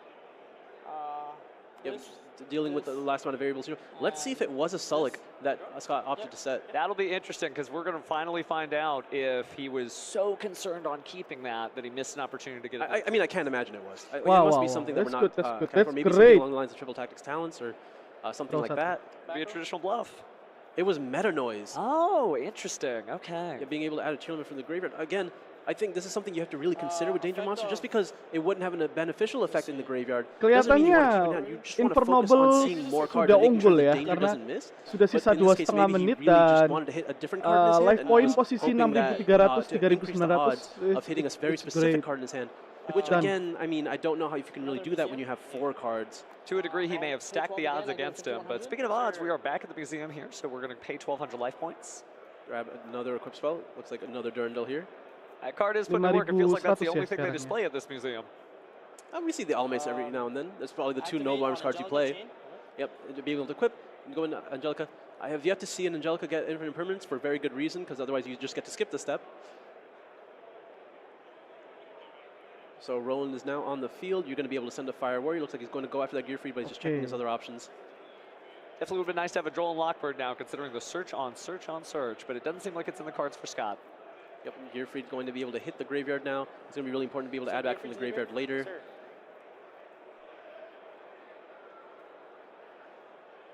Yep, This, dealing with the last amount of variables here. Let's see if it was a Sulik that Scott opted to set. That'll be interesting, because we're going to finally find out if he was so concerned on keeping that he missed an opportunity to get it. I mean, I can't imagine it was. It Wow, must wow, be wow. something that That's we're good, not that's good. accounting for. That's Maybe great. something along the lines of Triple Tactics Talents or something like that. Be a traditional bluff. It was Meta Noise. Oh, interesting. Okay. Yeah, being able to add a cheerleader from the graveyard. Again, I think this is something you have to really consider with Danger Monster. Just because it wouldn't have a beneficial effect in the graveyard doesn't mean you want to keep it down. You just want to focus on seeing more cards sudah and making sure unggul the ya, danger karena doesn't miss. sudah But sisa in this case, 2,5 maybe he menit really just dan wanted to hit a different card in his hand life and point was posisi hoping that, 6.300, to increase the 3.900 odds of hitting a very it's specific great. card in his hand. Which Done. again, I mean, I don't know how if you can really do that when you have 4 cards. To a degree, he may have stacked the odds against him. But speaking of odds, we are back at the museum here, so we're going to pay 1,200 life points. Grab another equip spell. Looks like another Durandal here. That card is put to work. It feels like that's the 5,100 only thing they sekarang ya. display at this museum. We see the Almace every now and then. That's probably the 2 Noble Arms cards you play. Yep, to be able to equip and go into Angelica. I have yet to see an Angelica get infinite permanence for very good reason, because otherwise you just get to skip the step. So Roland is now on the field. You're going to be able to send a Fire Warrior. Looks like he's going to go after that Gearfried, but he's just checking his other options. Definitely would have been nice to have a Droll and Lockbird now, considering the search on search on search, but it doesn't seem like it's in the cards for Scott. Yep, Gearfried's going to be able to hit the graveyard now. It's going to be really important to be able to add back from the graveyard later.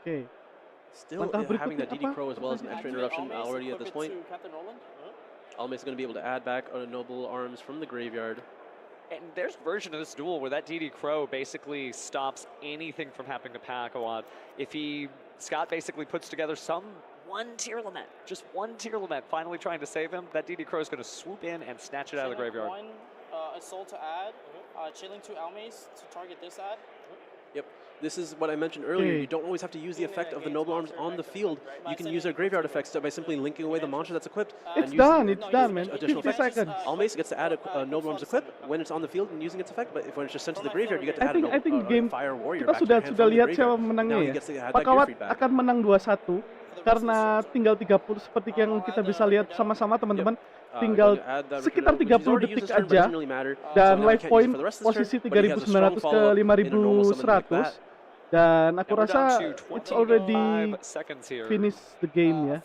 Okay. Still Langkah having that berikutnya DD apa? Crow as well as an extra interruption already at this point. Almace is going to be able to add back a Noble Arms from the graveyard. And there's a version of this duel where that DD Crow basically stops anything from happening to Pakawad. If Scott basically puts together one tier lament, just one tier lament, finally trying to save him, that DD Crow is going to swoop in and snatch it out of the graveyard. One assault to add, chilling 2 Almace to target this ad. Yep, this is what I mentioned earlier. You don't always have to use the effect of the Noble Arms on the field. You can use their graveyard effects by simply linking away the monster that's equipped. It's and done, use it's done, man. additional 50 effects. seconds. Almace gets to add a Noble Arms equip when it's on the field and using its effect, but when it's just sent to the graveyard, you get to add I think a game Fire Warrior kita back to your hand sudah from the lihat siapa graveyard. menangnya Now he ya. gets to add that Pakawat Gearfried back. akan menang 2-1 karena tinggal 30 seperti yang kita bisa lihat sama-sama teman-teman. Tinggal sekitar 30 detik aja dan life point posisi 3.900 ke 5.100 dan aku rasa it's already finished the game ya.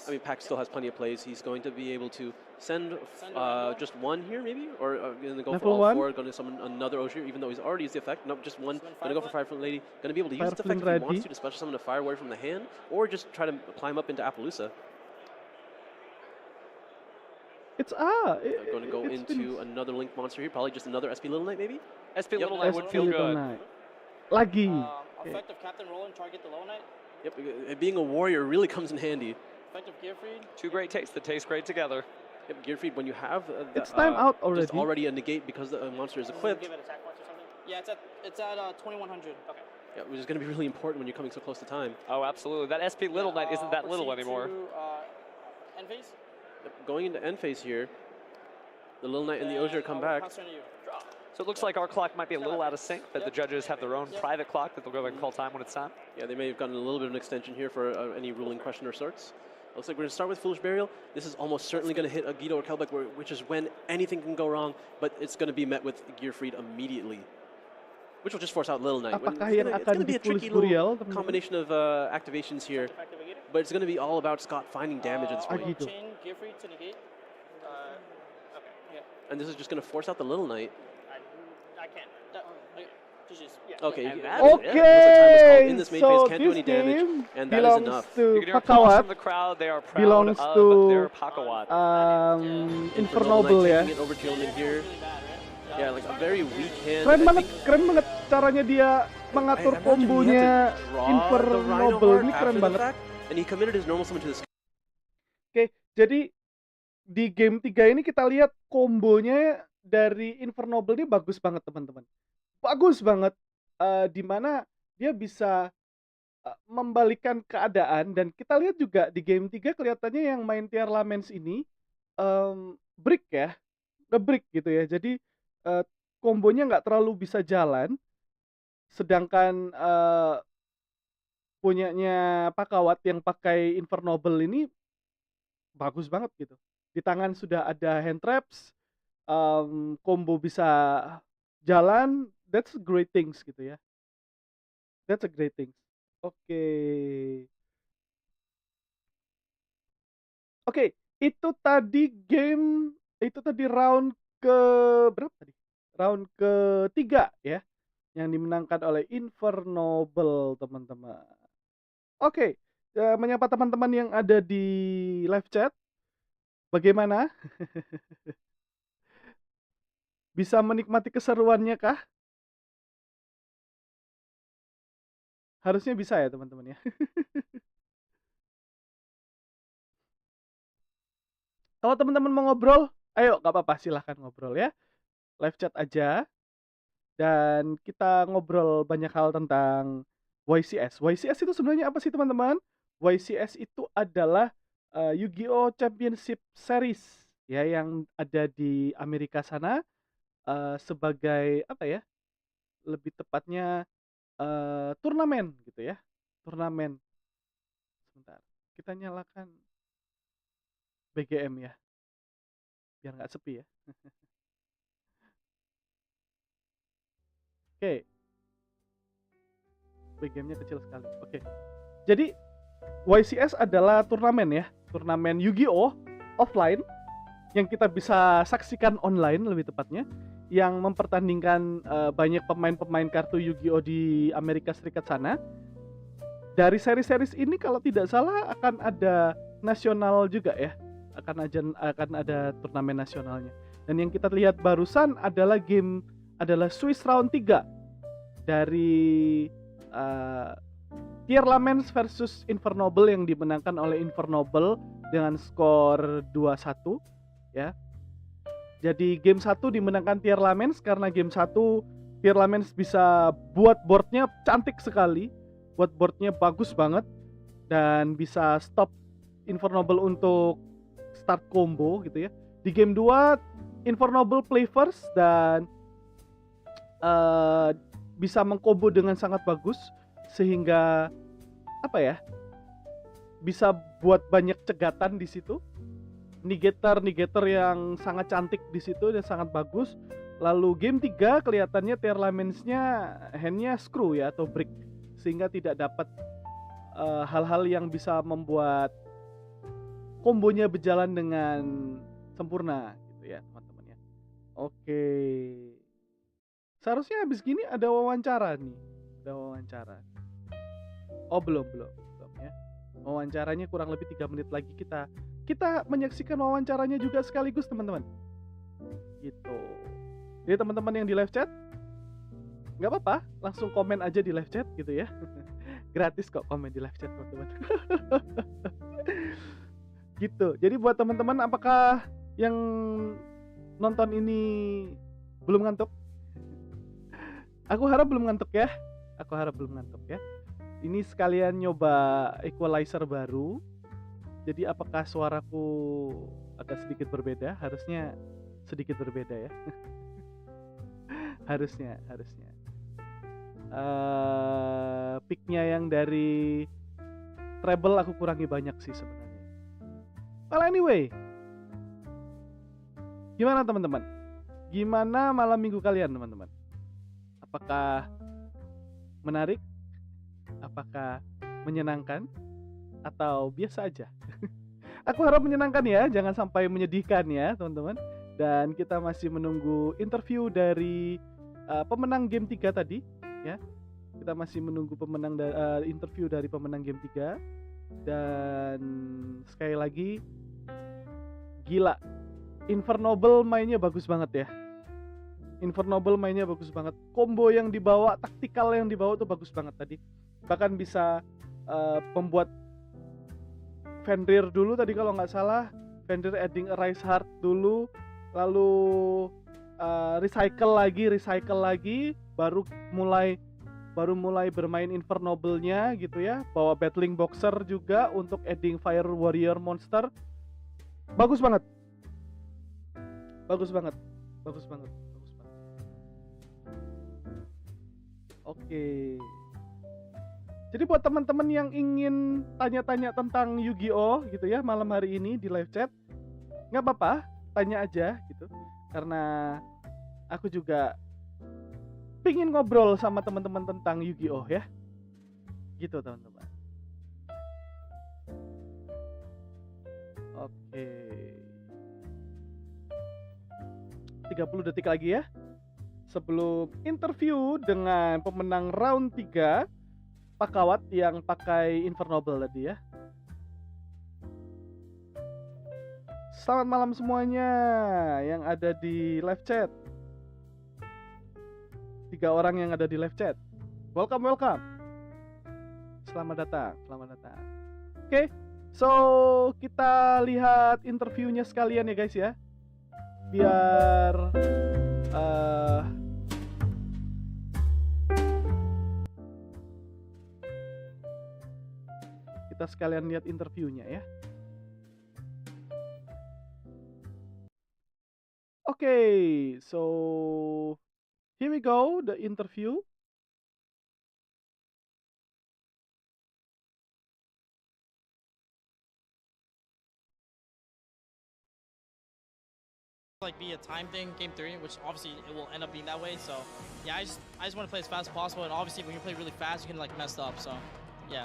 I mean, Pac still has plenty of plays. He's going to be able to send just one here, maybe, or going to go for all 4. Going to summon another Oshir, even though he's already used the effect. Nope, just one. Going to go for Fireflame Lady. Going to be able to use the effect if he wants to special summon a Fire Warrior from the hand, or just try to climb up into Appaloosa. It's going to go into another Link monster here. Probably just another SP Little Knight, maybe. SP Little Knight would feel good. Lagi. Effective Captain Roland, target the Low Knight. Yep, being a warrior really comes in handy. Effective gear feed. Two great takes that taste great together. Yep, gear feed when you have It's time out just already. already a negate because the monster is Does it equipped. give it attack points or something? Yeah, it's at 2100. Okay. Yeah, which is going to be really important when you're coming so close to time. Oh, absolutely. That SP Little Knight isn't that little Proceed anymore. To, end phase. Yep, going into end phase here, the Little Knight and the Osier come back. Concern you. Draw. So it looks like our clock might be a little out of sync, but the judges have their own private clock that they'll go ahead and call time when it's time. Yeah, they may have gotten a little bit of an extension here for any ruling question or sorts. Looks like we're going to start with Foolish Burial. This is almost certainly going to hit a Guido or Kelbeck, which is when anything can go wrong, but it's going to be met with Gear Freed immediately, which will just force out Little Knight. Apakah It's yang gonna akan be a di tricky Foolish Burial, little teman-teman? combination of activations here, Effective negator. but it's going to be all about Scott finding damage at this point. gitu. Chain gear feed to negate. Okay. Yeah. And this is just going to force out the Little Knight. I can't. Just yeah. Okay. And yeah, that looks like time was called in this main phase, so can't do this any damage, game and that is belongs enough. You to can hear applause Pakawat, from the crowd. They are proud belongs of to their Pakawat. Infernoble ya. Taking it over to Element here. Yeah, like a very weak hand. Keren I banget, think keren banget caranya dia mengatur I imagine he had kombonya to draw the Rhino Infernoble Heart ini keren after the banget. fact, and he committed his normal summon to this. Oke, jadi di game 3 ini kita lihat kombonya dari Infernoble ini bagus banget teman-teman. Bagus banget, di mana dia bisa membalikkan keadaan, dan kita lihat juga di game 3 kelihatannya yang main tier laments ini break ya, nge-break gitu ya. Jadi kombonya nggak terlalu bisa jalan, sedangkan punyanya Pakawat yang pakai Infernoble ini bagus banget gitu. Di tangan sudah ada hand traps, combo bisa jalan, that's a great things gitu ya. That's a great things. Oke. Oke, itu tadi round ke berapa tadi? Round ketiga ya, yang dimenangkan oleh Infernoble teman-teman. Oke, menyapa teman-teman yang ada di live chat. Bagaimana? Bisa menikmati keseruannya kah? Harusnya bisa ya teman-teman ya. Kalau teman-teman mau ngobrol, ayo gak apa-apa, silahkan ngobrol ya. Live chat aja. Dan kita ngobrol banyak hal tentang YCS. YCS itu sebenarnya apa sih teman-teman? YCS itu adalah Yu-Gi-Oh! Championship Series ya, yang ada di Amerika sana, sebagai apa ya? Lebih tepatnya turnamen gitu ya. Turnamen. Sebentar. Kita nyalakan BGM ya. Biar nggak sepi ya. Oke. BGM-nya kecil sekali. Oke. Jadi YCS adalah turnamen ya, turnamen Yu-Gi-Oh! Offline yang kita bisa saksikan online lebih tepatnya, yang mempertandingkan banyak pemain-pemain kartu Yu-Gi-Oh! Di Amerika Serikat sana. Dari seri-series ini kalau tidak salah akan ada nasional juga ya, akan ada turnamen nasionalnya. Dan yang kita lihat barusan adalah Swiss Round 3 dari Tier Laments versus Infernoble yang dimenangkan oleh Infernoble dengan skor 2-1 ya. Jadi game 1 dimenangkan Tier Laments karena game 1 Tier Laments bisa buat boardnya cantik sekali, buat boardnya bagus banget, dan bisa stop Infernoble untuk start combo gitu ya. Di game 2 Infernoble play first dan bisa mengkombo dengan sangat bagus, sehingga apa ya, bisa buat banyak cegatan di situ, negator yang sangat cantik di situ dan sangat bagus. Lalu game 3 kelihatannya Tier Laments-nya handnya screw ya, atau brick, sehingga tidak dapat hal-hal yang bisa membuat kombonya berjalan dengan sempurna gitu ya teman-teman ya. Oke. Seharusnya habis gini ada wawancara nih. Ada wawancara. Oh belum ya. Wawancaranya kurang lebih 3 menit lagi kita menyaksikan wawancaranya juga sekaligus teman-teman. Gitu. Jadi teman-teman yang di live chat, nggak apa-apa, langsung komen aja di live chat gitu ya. Gratis kok komen di live chat teman-teman. Gitu. Jadi buat teman-teman, apakah yang nonton ini belum ngantuk? Aku harap belum ngantuk ya. Ini sekalian nyoba equalizer baru. Jadi apakah suaraku agak sedikit berbeda? Harusnya sedikit berbeda ya. harusnya. Picknya yang dari treble aku kurangi banyak sih sebenarnya. Well anyway, gimana teman-teman? Gimana malam minggu kalian teman-teman? Apakah menarik? Apakah menyenangkan? Atau biasa aja? Aku harap menyenangkan ya, jangan sampai menyedihkan ya teman-teman. Dan kita masih menunggu interview dari pemenang game 3 tadi ya. Kita masih menunggu interview dari pemenang game 3. Dan sekali lagi, gila, Infernoble mainnya bagus banget ya. Combo yang dibawa, taktikal yang dibawa tuh bagus banget tadi. Bahkan bisa membuat Fenrir dulu tadi kalau nggak salah, Fenrir adding a Rise Heart dulu, lalu recycle lagi, baru mulai bermain Infernoble-nya gitu ya. Bawa Battling Boxer juga untuk adding Fire Warrior monster. Bagus banget. Oke. Jadi buat teman-teman yang ingin tanya-tanya tentang Yu-Gi-Oh gitu ya malam hari ini di live chat, nggak apa-apa, tanya aja gitu. Karena aku juga pingin ngobrol sama teman-teman tentang Yu-Gi-Oh ya. Gitu teman-teman. Oke. 30 detik lagi ya. Sebelum interview dengan pemenang round 3, Pak Kawat yang pakai Infernoble tadi ya. Selamat malam semuanya yang ada di live chat. 3 orang yang ada di live chat. Welcome. Selamat datang. Oke, so kita lihat interviewnya sekalian ya guys ya. Biar kita sekalian lihat interviewnya ya. Okay, so here we go, the interview. Like be a time thing, game 3, which obviously it will end up being that way. So yeah, I just want to play as fast as possible, and obviously when you play really fast, you can like mess up. So yeah.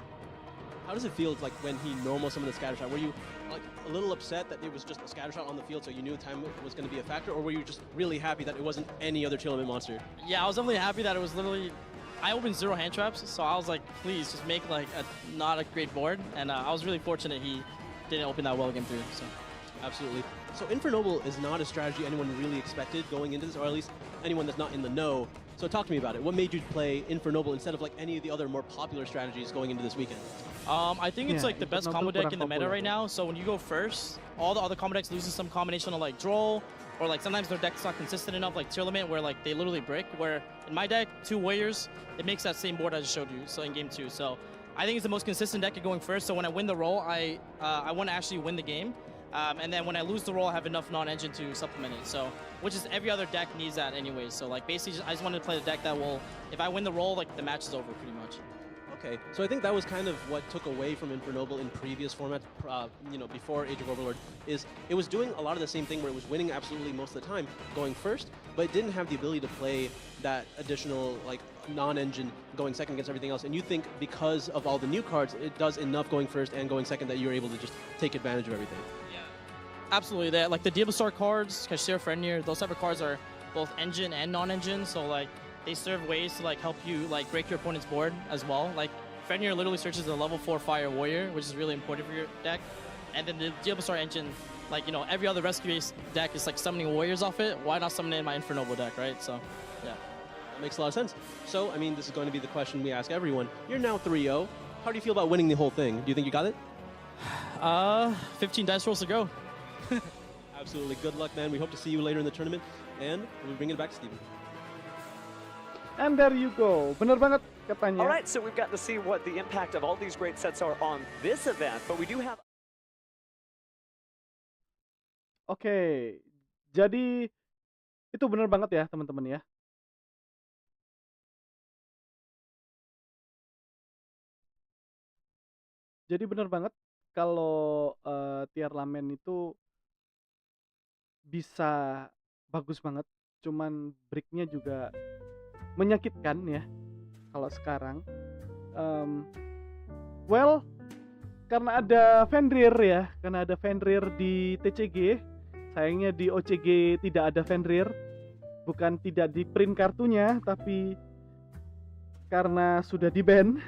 How does it feel like when he normal summoned the scatter shot? Were you like a little upset that it was just a scatter shot on the field, so you knew time was going to be a factor, or were you just really happy that it wasn't any other Chillimate monster? Yeah, I was definitely happy that it was literally. I opened 0 hand traps, so I was like, please just make like not a great board, and I was really fortunate he didn't open that well game 3. So absolutely. So Infernoble is not a strategy anyone really expected going into this, or at least anyone that's not in the know. So talk to me about it. What made you play Infernoble instead of like any of the other more popular strategies going into this weekend? I think it's like the best combo deck in the meta right now. So when you go first, all the other combo decks loses some combination of like draw, or like sometimes their deck's not consistent enough, like Tearlament, where like they literally brick. Where in my deck, 2 warriors, it makes that same board I just showed you. So in game 2, so I think it's the most consistent deck at going first. So when I win the roll, I want to actually win the game. And then when I lose the roll, I have enough non-engine to supplement it. So, which is every other deck needs that anyways. So like basically, I just wanted to play the deck that will, if I win the roll, like the match is over pretty much. Okay, so I think that was kind of what took away from Infernoble in previous formats, you know, before Age of Overlord, is it was doing a lot of the same thing where it was winning absolutely most of the time, going first, but it didn't have the ability to play that additional, like, non-engine going second against everything else. And you think because of all the new cards, it does enough going first and going second that you're able to just take advantage of everything. Yeah, absolutely. That like the Diablo Star cards, Cashier Fenrir, those type of cards are both engine and non-engine, so like they serve ways to like help you like break your opponent's board as well. Like Fenrir literally searches a level 4 Fire Warrior, which is really important for your deck. And then the Diablo Star engine, like, you know, every other rescue-based deck is like summoning warriors off it. Why not summon it in my Infernoble deck, right? So, yeah. That makes a lot of sense. So, I mean, this is going to be the question we ask everyone. You're now 3-0. How do you feel about winning the whole thing? Do you think you got it? 15 dice rolls to go. Absolutely. Good luck, man. We hope to see you later in the tournament. And we'll bring it back to Steven. And there you go. Bener banget katanya. All right, so we've got to see what the impact of all these great sets are on this event, but we do have... Oke, jadi itu bener banget ya teman-teman ya. Jadi bener banget kalau tier lamen itu bisa bagus banget, cuman breaknya juga menyakitkan ya kalau sekarang. Well, karena ada Fenrir ya, karena ada Fenrir di TCG. Sayangnya di OCG tidak ada Fenrir. Bukan tidak di print kartunya, tapi karena sudah di-ban.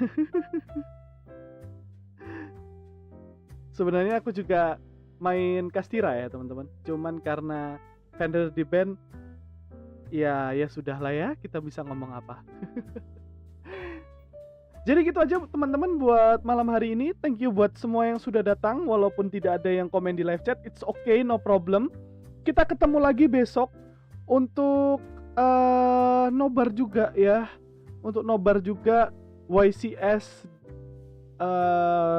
Sebenarnya aku juga main Kastira ya teman-teman. Cuman karena Fenrir di-ban, ya sudahlah ya, kita bisa ngomong apa. Jadi gitu aja teman-teman buat malam hari ini. Thank you buat semua yang sudah datang. Walaupun tidak ada yang komen di live chat, it's okay, no problem. Kita ketemu lagi besok untuk nobar juga ya. Untuk nobar juga YCS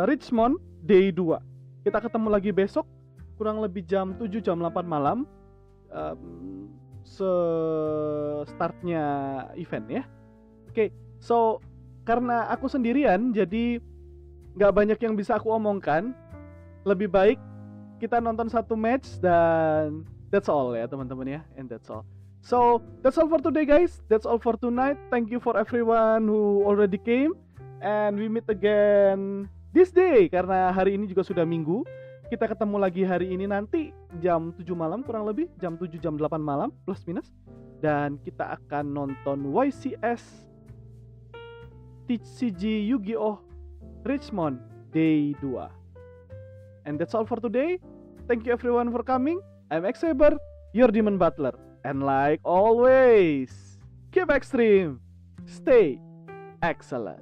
Richmond Day 2. Kita ketemu lagi besok kurang lebih jam 7 jam 8 malam. Startnya event ya. Oke, so karena aku sendirian jadi nggak banyak yang bisa aku omongkan. Lebih baik kita nonton satu match dan that's all ya teman-teman ya. And that's all. So that's all for today guys. That's all for tonight. Thank you for everyone who already came. And we meet again this day. Karena hari ini juga sudah minggu. Kita ketemu lagi hari ini nanti jam 7 malam kurang lebih. Jam 7 jam 8 malam plus minus. Dan kita akan nonton YCS TCG Yu-Gi-Oh! Richmond Day 2. And that's all for today. Thank you everyone for coming. I'm XLive, your Demon Butler. And like always, keep extreme, stay excellent.